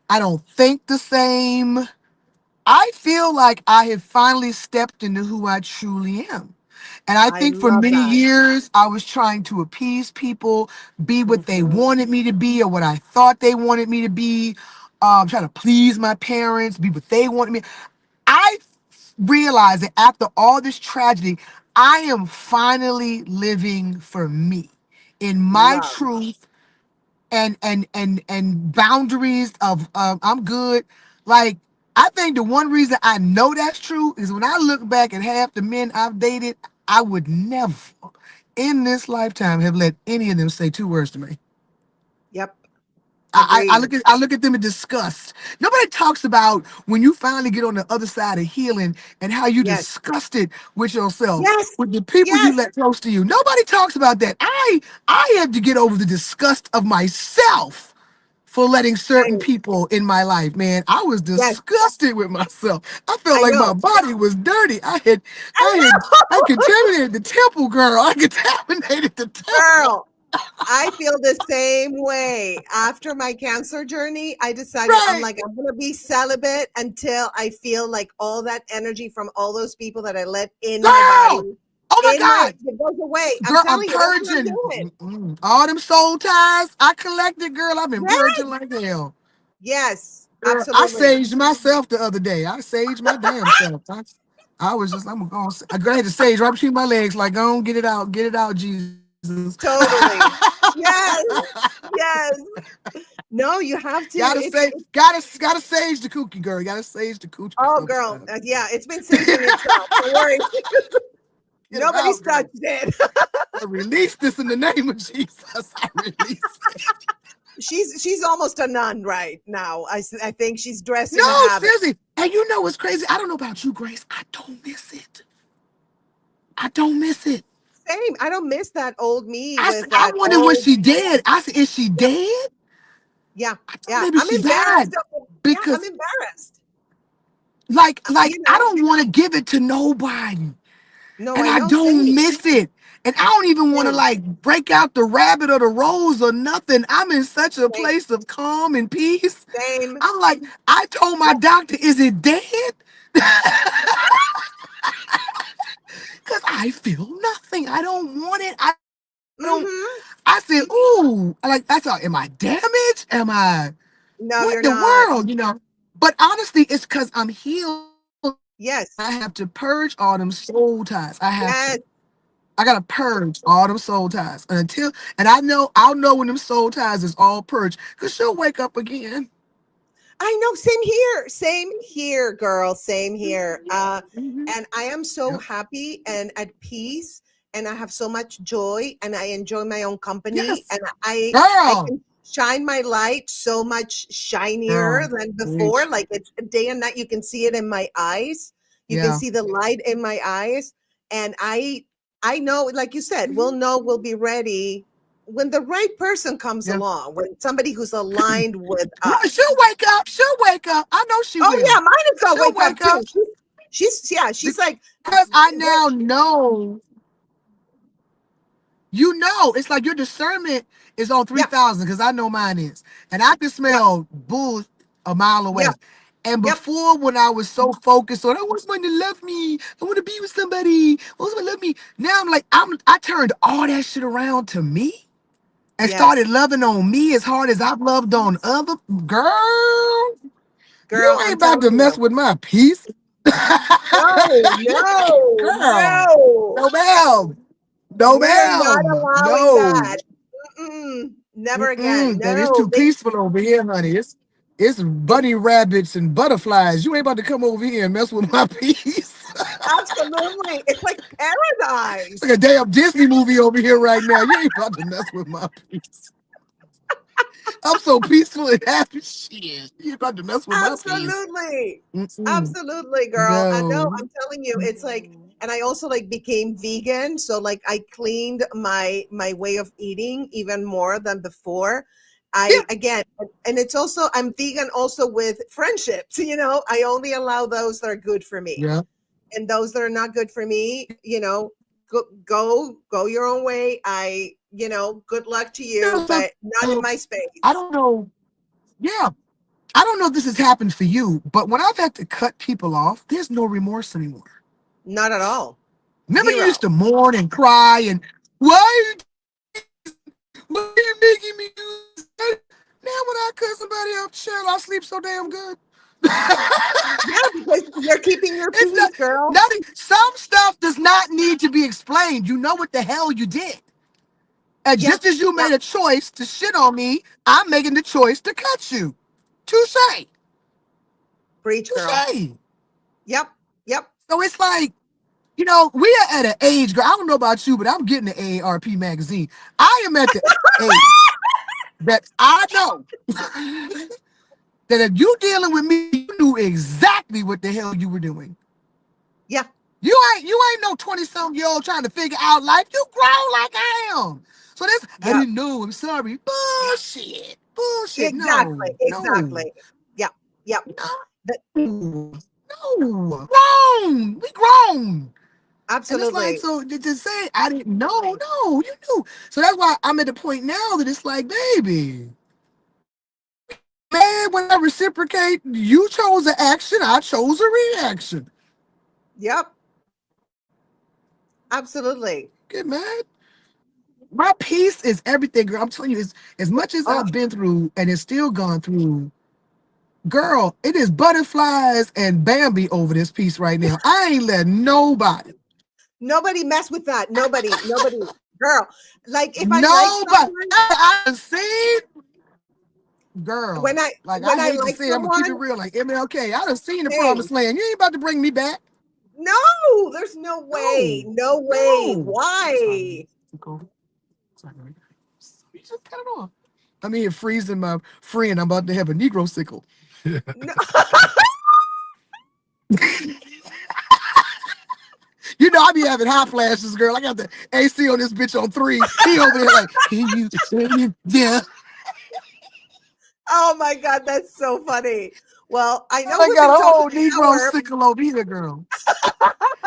I don't think the same. I feel like I have finally stepped into who I truly am. And I I think for love many that. years, I was trying to appease people, be what they Mhm. wanted me to be or what I thought they wanted me to be, trying to please my parents, be what they wanted me. I realized that after all this tragedy, I am finally living for me in my Love. truth and boundaries of I'm good. Like I think the one reason I know that's true is when I look back at half the men I've dated, I would never in this lifetime have let any of them say two words to me. Yep. I Agreed. look at them in disgust. Nobody talks about when you finally get on the other side of healing and how you Yes. disgusted with yourself, Yes. with the people you Yes. let close to you. Nobody talks about that. I had to get over the disgust of myself for letting certain Same. people in my life, man. I was Yes. disgusted with myself. I felt I like my know. body was dirty. I I contaminated the temple, girl. I contaminated the know. temple. Girl. I feel the same way. After my cancer journey, I decided I'm Right, like, I'm gonna be celibate until I feel like all that energy from all those people that I let in my girl. body, Oh my in my God, it goes away. I'm girl, I'm telling you, that's what I'm purging doing. all them soul ties I collected. Girl, I've been Yes, purging like hell. yes, Girl, I absolutely. saged myself the other day. I saged my damn self. I was just, I'm going. I had to sage right between my legs, like, go on, get it out, Jesus. Totally. Yes, yes. No, you have to. It's gotta sage the cookie, girl. You gotta sage the coochie oh, girl, sometimes. yeah, it's been saging itself. Don't worry, Get them nobody's out, touched girl. it. I release this in the name of Jesus. I release it. She's almost a nun right now. I think she's dressed in a No, habit. seriously. And you know what's crazy? I don't know about you, Grace. I don't miss it. I don't miss it. Same. I don't miss that old me I, with I that wondered when old. she dead. I said, is she Yep. dead? Yeah. I thought Yeah. maybe I'm she embarrassed. died Yeah, I'm because, embarrassed. like You I know. don't want to give it to nobody, No, and I I know. Same. don't miss it, and I don't even want to Same. like break out the rabbit or the rose or nothing. I'm in such a Same. place of calm and peace. Same. I'm like, I told my Yep. doctor, is it dead? Because I feel nothing. I don't want it. I don't. I Mm-hmm. said, ooh, like that's all. Am I damaged? Am I what No, the you're not. world? But honestly, it's because I'm healed and I have to Yes. purge all them soul ties. I have to. Yes. I gotta purge all them soul ties. And I'll know when them soul ties is all purged. Cause she'll wake up again. I know, same here. Same here, girl. Same here. Mhm. And I am so Yep. happy and at peace, and I have so much joy, and I enjoy my own company, Yes. and I Girl. can shine my light so much shinier Girl. than before. Bitch. Like it's day and night. You can see it in my eyes. You can Yeah. see the light in my eyes, and I know, like you said, we'll Mhm. know we'll be ready when the right person comes Yeah. along, when somebody who's aligned with Right. us. She'll wake up. She'll wake up. I know she Oh yeah, will. mine is gonna She'll wake up wake too. up She's yeah, she's like because I there. now know. It's like your discernment is on Yep, 3,000 because I know mine is. And I can yep, smell bull a mile yep, away. And yep. before, when I was so focused on, I want somebody to love me, I want to be with somebody, I want somebody to love me. Now I turned all that shit around to me and started Yes, loving on me as hard as I've loved on other. Girl, girl, you ain't I'm about telling to mess you. with my peace. No, You ain't, no, girl. no. No, ma'am. No, We're not ma'am. allowing No. that. Mm-mm, never again. Mm-mm, baby, it's No, too peaceful over here, honey. It's it bunny rabbits and butterflies. You ain't about to come over here and mess with my peace. absolutely. It's like It's like a paradise. damn Disney movie over here right now. You ain't about to mess with my peace. I'm so peaceful and happy. Shit, you ain't about to mess with my peace. Absolutely. Mm-mm. Absolutely, girl. I know, No. I'm telling you, it's like, and I also like became vegan, so like I cleaned my way of eating even more than before. Yeah. I again, and it's also I'm vegan also with friendships, I only allow those that are good for me. Yeah. And those that are not good for me, go your own way. Good luck to You know you, something? but not in my space. I don't know. Yeah. I don't know if this has happened for you, but when I've had to cut people off, there's no remorse anymore. Not at all. Remember, you used Zero. to mourn and cry and why are you making me do that? Now when I cut somebody off the channel, I sleep so damn good. Yeah, because you're keeping your It's not peace, girl. nothing. Some stuff does not need to be explained. You know what the hell you did. And Yep. just as you Yep. made a choice to shit on me, I'm making the choice to cut you. Touche. Preach, girl. Touche. Yep. Yep. So it's like, we are at an age, girl. I don't know about you, but I'm getting the AARP magazine. I am at the age that I know that if you dealing with me, you knew exactly what the hell you were doing. Yeah. You ain't no 20-something-year-old trying to figure out life. You grown like I am. So this, I Yep. didn't know. I'm sorry. Bullshit. Bullshit. Exactly. No. No. Exactly. Yep. Yep. No. The, No. Grown. We grown. And it's like, Absolutely. so to say I didn't know, no, you knew. So that's why I'm at the point now that it's like, baby, man, when I reciprocate, you chose an action, I chose a reaction. Yep. Absolutely. Get mad. My peace is everything, girl. I'm telling you, it's, as much as Oh, I've been through and it's still gone through, girl, it is butterflies and Bambi over this piece right now. I ain't letting nobody, nobody mess with that. Nobody. Girl, like if I like nobody. someone, I've seen, girl, when I like when I I hate to like say it, I'm gonna keep it someone, real. Like MLK, I done seen the hey, promised land. You ain't about to bring me back. no, there's no way. No, No way. no. Sorry, Why? go. Sorry, you just cut it off. I'm here freezing my friend. I'm about to have a Negro sickle. No. You know, I be having hot flashes, girl. I got the AC on this bitch on 3. He over there like, can you turn it down? Oh my God, that's so funny. Well, I know I we've got been a talking whole an Negro hour. sickle over here, girl.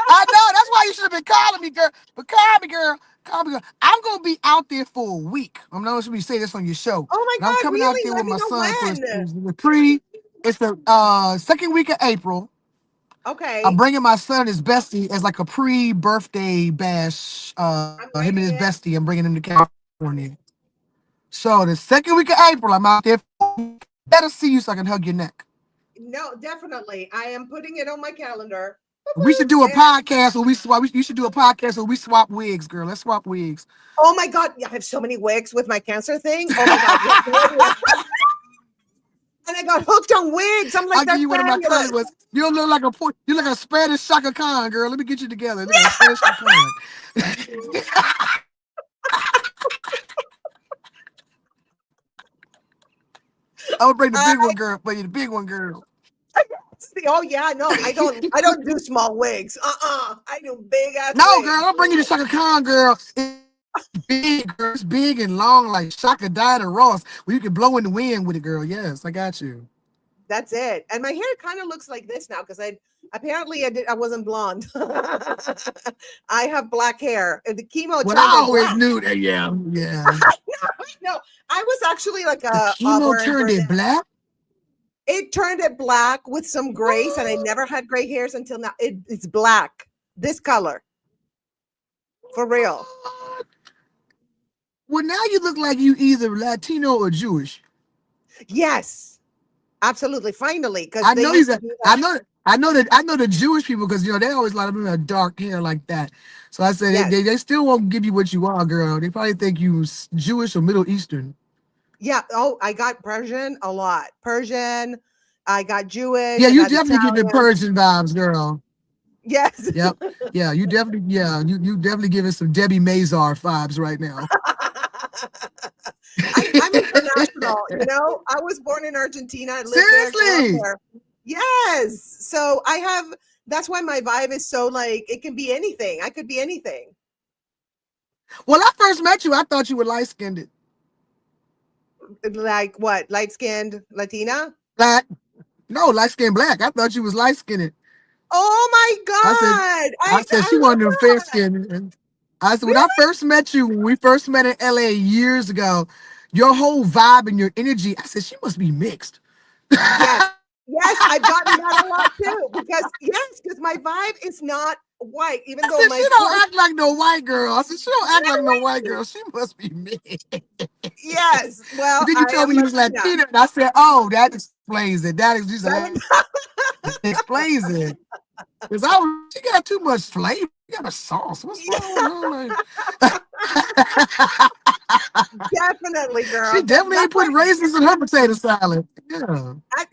I know. That's why you should have been calling me, girl. But call me, girl. Call me, girl. I'm gonna be out there for a week. I'm not supposed to say this on your show, Oh my but I'm God, coming out really? there Let with me my know son for when. the pre. It's the second week of April. I'm Okay, bringing my son, his bestie, as like a pre-birthday bash. I'm Him and his writing it. bestie. I'm bringing him to California. So the second week of April, I'm out there. Better see you so I can hug your neck. No, definitely. I am putting it on my calendar. We should Woo-hoo. do a And podcast where we swap. You should do a podcast where we swap wigs, girl. Let's swap wigs. oh my God, I have so many wigs with my cancer thing. Oh my God, you have no idea. And I got hooked on wigs. I'm like, I'll give that's you one of my curly fabulous. ones. You don't look like you look like a Spanish Shaka Khan, girl. Let me get you together. Look like a Spanish Shaka Khan. I would bring the big I one, girl, for you. The big one, girl. see. Oh yeah, no, I don't do small wigs. I do big ass No, girl, wigs. I'll bring you the Shaka Khan, girl. It's big, girl. It's big and long like Shaka Diana Ross, where you can blow in the wind with it, girl. Yes, I got you. That's it. And my hair kind of looks like this now because I apparently I wasn't blonde. I have black hair. And the chemo Well, turned I it always black. knew that. Yeah, yeah. No, I was actually like The a chemo auburn turned brunette. it black. It turned it black with some grays, and I What? never had gray hairs until now. It's black, this color, for real. Well, now you look like you either Latino or Jewish. Yes, absolutely. Finally, because I they know you used to got. do that. I know the Jewish people because they always a lot of them have dark hair like that. So I said Yes. they still won't give you what you are, girl. They probably think you Jewish or Middle Eastern. Yeah. Oh, I got Persian a lot. Persian. I got Yeah, Jewish. I you got definitely get the Italian. Persian vibes, girl. Yes. Yep. Yeah, you definitely giving some Debbie Mazar vibes right now. I'm international. I was born in Argentina. I lived there, grew up Seriously. there. Yes. So I have. That's why my vibe is so like it can be anything. I could be anything. When I first met you, I thought you were light skinned. Like what? Light skinned Latina? Black. No, light skinned black. I thought you was light skinned. Oh my I said, God. she I love wanted them fair that. skinned. And I said, when I Really? first met you, when we first met in LA years ago, your whole vibe and your energy, I said, she must be mixed. Yes. I Yes, I've gotten that a lot too. Because my vibe is not white, even though said, my she blood don't act like no white girl. I said, she don't act like no white really? girl. She must be mixed. Yes. And Well, then you I told am me you was Latina. Latina, and I said, oh, that explains it. That is just That explains it. Because she got too much flavor. She got a sauce. What's yeah, wrong with her? Like, definitely, she girl. definitely That's ain't why put raisins in her potato salad. Yeah. I,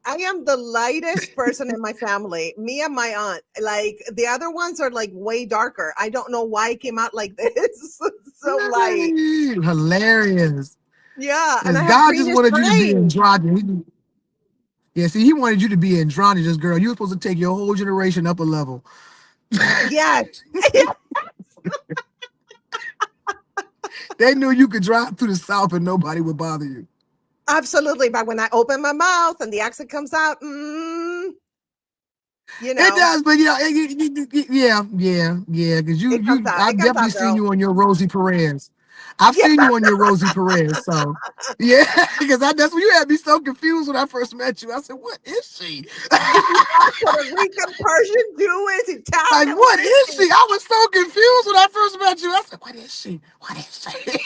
I am the lightest person in my family. Me and my aunt. Like the other ones are like way darker. I don't know why it came out like this. So light. Hilarious. Yeah, and Because I have God just greenish wanted you to be brain. androgynous. Yeah, see, he wanted you to be androgynous, girl. You were supposed to take your whole generation up a level. Yes. They knew you could drive through the South and nobody would bother you. Absolutely. But when I open my mouth and the accent comes out, You It know, does, but yeah. Because it comes out. I've It comes definitely out, seen girl. you on your Rosie Perez. I've Yeah, seen you on your Rosie Perez. So yeah, because that's when you had me so confused when I first met you. I said, "What is she? is she Puerto Rican, Persian, Jewish, Like, Italian? What what is is she? she?" I was so confused when I first met you. I said, "What is she? What is she?"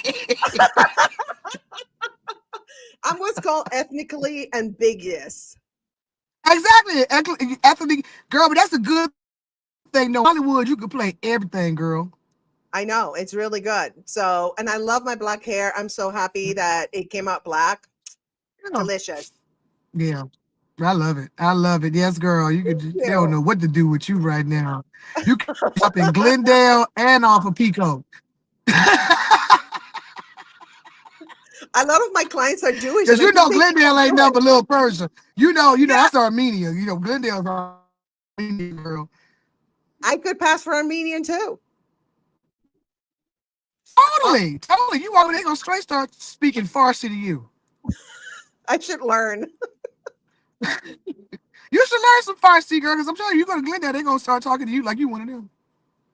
I'm what's called ethnically ambiguous. Exactly, ethnic girl. But that's a good thing. No, Hollywood, you can play everything, girl. I know it's really good. So, and I love my black hair. I'm so happy that it came out black. Yeah, Delicious. yeah. I love it. I love it. Yes, girl. You Thank could. They don't you. know what to do with you right now. You can shop in Glendale and off of Pico. A lot of my clients are Jewish, Because and I you think know they think Glendale I'm ain't nothing Jewish. but little Persia. Yeah, That's Armenia. Glendale's Armenian, girl. I could pass for Armenian too. Uh, Totally. You walk in, they gonna straight start speaking Farsi to you. I should learn. You should learn some Farsi, girl, because I'm telling you, you go to Glendale, they gonna start talking to you like you one of them.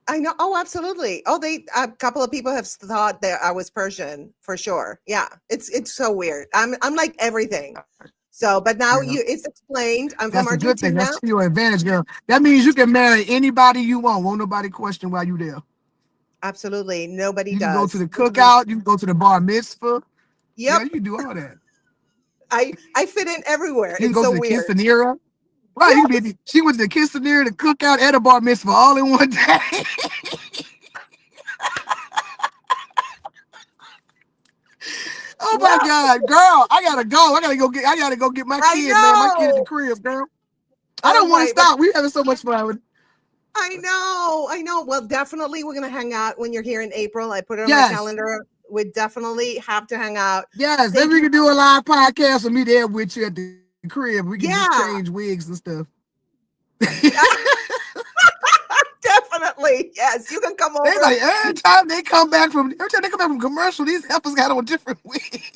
I know. Oh, absolutely. Oh, they a couple of people have thought that I was Persian for sure. Yeah, it's so weird. I'm like everything. So, but now Yeah. you it's explained. I'm from That's a good thing. Argentina. That's to your advantage, girl. That means you can marry anybody you want. Won't nobody question why you there. Absolutely, nobody You can go to does. the cookout. You can go to the bar mitzvah. Yeah, Yep, you can do all that. I fit in everywhere. You can It's go so to the weird. quinceanera. Right, you can Yes, be. She went to the quinceanera, the cookout, and a bar mitzvah all in one day. Oh my yeah, God, girl, I gotta go. I gotta go get my I kid, man. My kid at the know. crib, girl. I Oh don't want to my, but stop. We having so much fun. I know. Well, definitely we're gonna hang out when you're here in April. I put it on my Yes, calendar. We definitely have to hang out. yes. Then Thank we you. can do a live podcast with me there with you at the crib. We can just change Yeah, wigs and stuff. definitely. Yes, you can come They over. like every time they come back from commercial, these heifers got on different wigs.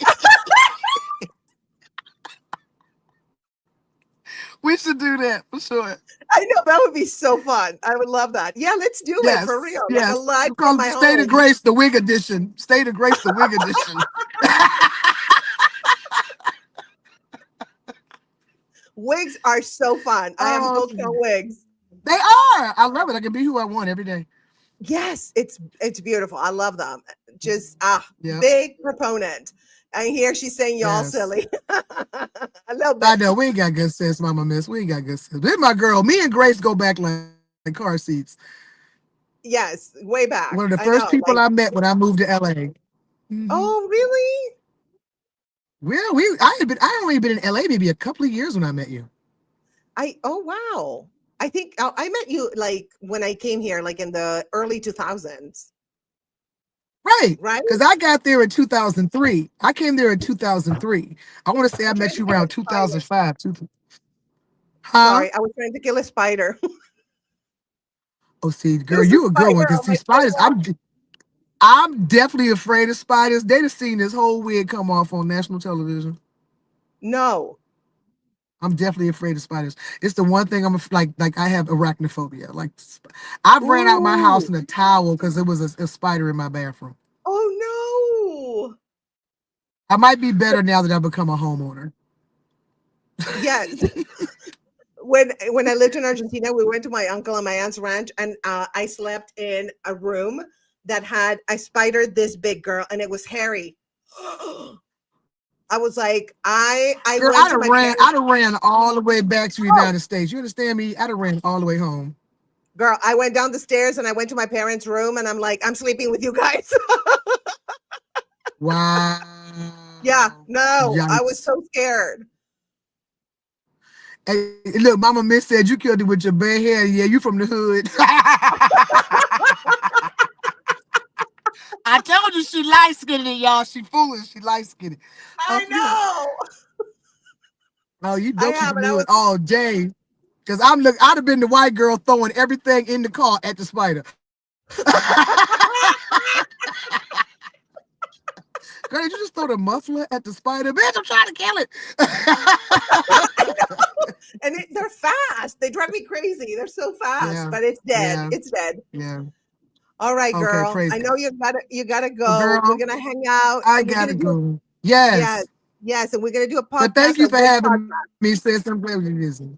We should do that for sure. I know that would be so fun. I would love that. Yeah, let's do it for real. Yes, Like a yes. live We from call it my State of home. Grace, the wig edition. State of Grace, the wig edition. Wigs are so fun. I am Oh, hooked on wigs. they are. I love it. I can be who I want every day. Yes, it's beautiful. I love them. Just Yep. big proponent. And here she's saying y'all Yes. silly. A little I bit. know we ain't got good sense, Mama Miss. We ain't got good sense. This my girl. Me and Grace go back like car seats. Yes, way One of the back. first I people know. I Like, met when I moved to LA. Hmm. oh, really? Well, I only been in LA maybe a couple of years when I met you. Oh, wow. I think I met you like when I came here, like in the early 2000s, Right. right? Because I got there in 2003. I came there in 2003. I want to say I I'm trying met to you kill a around spider. 2005. Huh? Sorry, I was trying to kill a spider. Oh, see, girl, There's a you a good one. spider Cause on see, my spiders. sidewalk. I'm definitely afraid of spiders. They'd have seen this whole wig come off on national television. No. I'm definitely afraid of spiders. It's the one thing like I have arachnophobia. Like I've ran out my house Ooh. in a towel because there was a spider in my bathroom. Oh no. I might be better now that I've become a homeowner. Yes. When I lived in Argentina, we went to my uncle and my aunt's ranch, and I slept in a room that had a spider this big, girl, and it was hairy. I was like, I Girl, went to my I'd parents. have ran all the way back to the Oh, United States. You understand me? I'd have ran all the way home. girl, I went down the stairs and I went to my parents' room, and I'm like, I'm sleeping with you guys. Yeah, Wow. no, I was Yikes. so scared. Hey, look, Mama Miss said you killed it with your bare hair. Yeah, you from the hood. I told you she light skinned it, y'all. She foolish. She light skinned. I Yeah. know. Oh, you I know she have, from and the I hood was all day. Cause I'd have been the white girl throwing everything in the car at the spider. Girl, did you just throw the muffler at the spider? Bitch, I'm trying to kill it. And they're fast. They drive me crazy. They're so fast, Yeah. but it's dead. Yeah. It's dead. Yeah. All right, Okay. girl. Praise I God. know you gotta Well, go. We're girl, gonna hang out I and we're gonna gotta do go. yes, Yes. yes, and we're gonna do a But thank podcast, you a for wig having me, podcast. sis. I'm glad we did this. Yeah,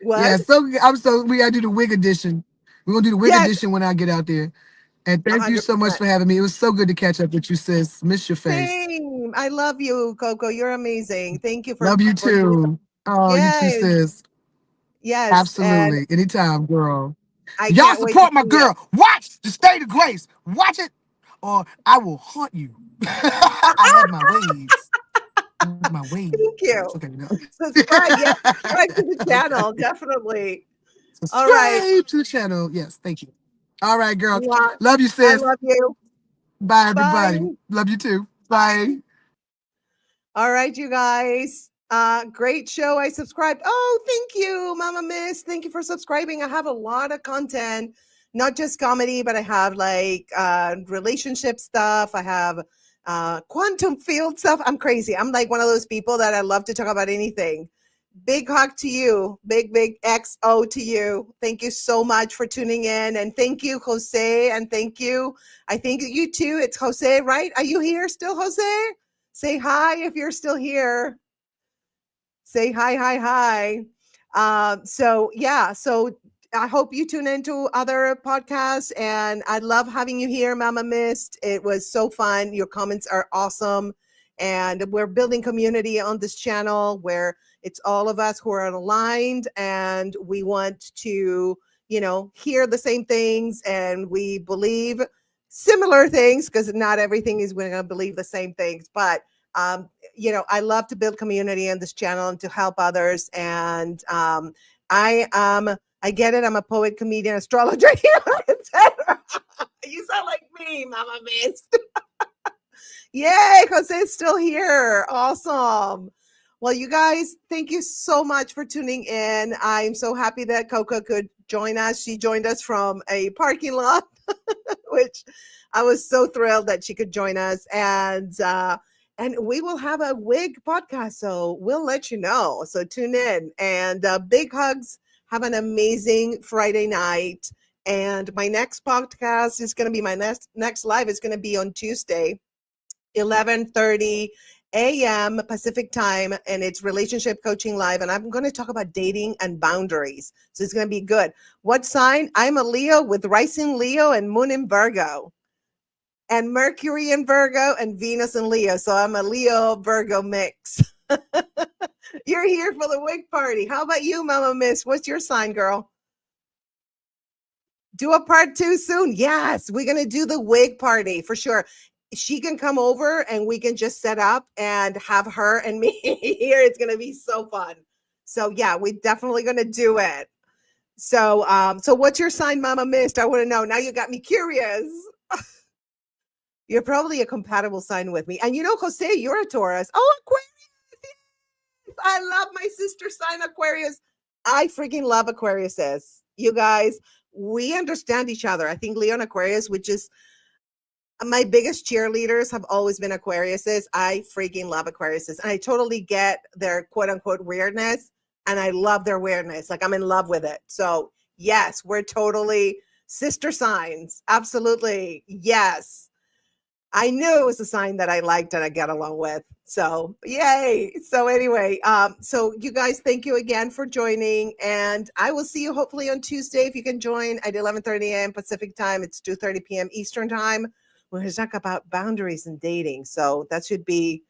What? we gotta do the wig edition. We're gonna do the wig Yes, edition when I get out there. And thank you hundred so much percent. for having me. It was so good to catch up with you, sis. Miss your face. Same. I love you, Coco. You're amazing. Thank you Love you for doing that. too. Oh, you too, Yes, sis. yes, and Absolutely. Anytime, girl. I Y'all can't wait to support my see you. girl. Watch the State of Grace. Watch it, or I will haunt you. I have my ways. I have my ways. Thank Okay, you. no. Subscribe. Yes, subscribe to the Okay. channel. Definitely. All right. Subscribe to the channel. Yes, thank you. All right, girl. Mwah. Love you, I sis. love you. Bye, everybody. Bye. Love you too. Bye. All right, you guys. Great show. I subscribed. Oh, thank you, Mama Miss. Thank you for subscribing. I have a lot of content, not just comedy, but I have like relationship stuff. I have quantum field stuff. I'm crazy. I'm like one of those people that I love to talk about anything. Big hug to you. Big XO to you. Thank you so much for tuning in. And thank you, Jose. And thank you. I think you too. It's Jose, right? Are you here still, Jose? Say hi if you're still here. Say hi. So yeah, so I hope you tune into other podcasts, and I love having you here, Mama Mist. It was so fun. Your comments are awesome, and we're building community on this channel where it's all of us who are aligned, and we want to, hear the same things, and we believe similar things because not everything is we're going to believe the same things, but um, I love to build community on this channel and to help others. And I get it. I'm a poet, comedian, astrologer, healer, etc. You sound like me, Mama Mist. Yay, Jose's still here. Awesome. Well, you guys, thank you so much for tuning in. I'm so happy that Coco could join us. She joined us from a parking lot, which I was so thrilled that she could join us. And we will have a wig podcast, so we'll let you know. So tune in, and big hugs. Have an amazing Friday night. And my next podcast is going to be my next live is going to be on Tuesday, 11:30 a.m. Pacific time, and it's relationship coaching live. And I'm going to talk about dating and boundaries. So it's going to be good. What sign? I'm a Leo with rising Leo and moon in Virgo, and Mercury in Virgo and Venus in Leo. So I'm a Leo Virgo mix. You're here for the wig party. How about you, Mama Miss? What's your sign, girl? Do a part two soon. Yes, we're going to do the wig party for sure. She can come over and we can just set up and have her and me here. It's going to be so fun. So yeah, we're definitely going to do it. So what's your sign, Mama Missed? I want to know. Now you got me curious. You're probably a compatible sign with me. And Jose, you're a Taurus. Oh, Aquarius. I love my sister sign, Aquarius. I freaking love Aquariuses. You guys, we understand each other. I think Leo and Aquarius, which is my biggest cheerleaders, have always been Aquariuses. I freaking love Aquariuses. And I totally get their quote unquote weirdness. And I love their weirdness. Like I'm in love with it. So yes, we're totally sister signs. Absolutely. Yes. I knew it was a sign that I liked and I get along with. So yay. So anyway, so you guys, thank you again for joining. And I will see you hopefully on Tuesday if you can join at 11:30 a.m. Pacific time. It's 2:30 p.m. Eastern time. We're going to talk about boundaries and dating. So that should be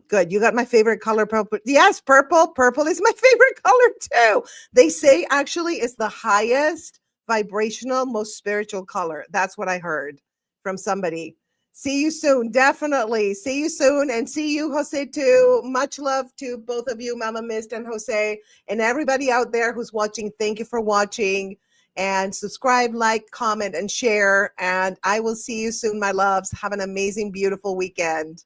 good. You got my favorite color, purple. Yes, purple. Purple is my favorite color too. They say actually it's the highest vibrational, most spiritual color. That's what I heard from somebody. See you soon. Definitely. See you soon. And see you, Jose, too. Much love to both of you, Mama Mist and Jose, and everybody out there who's watching. Thank you for watching. And subscribe, like, comment, and share. And I will see you soon, my loves. Have an amazing, beautiful weekend.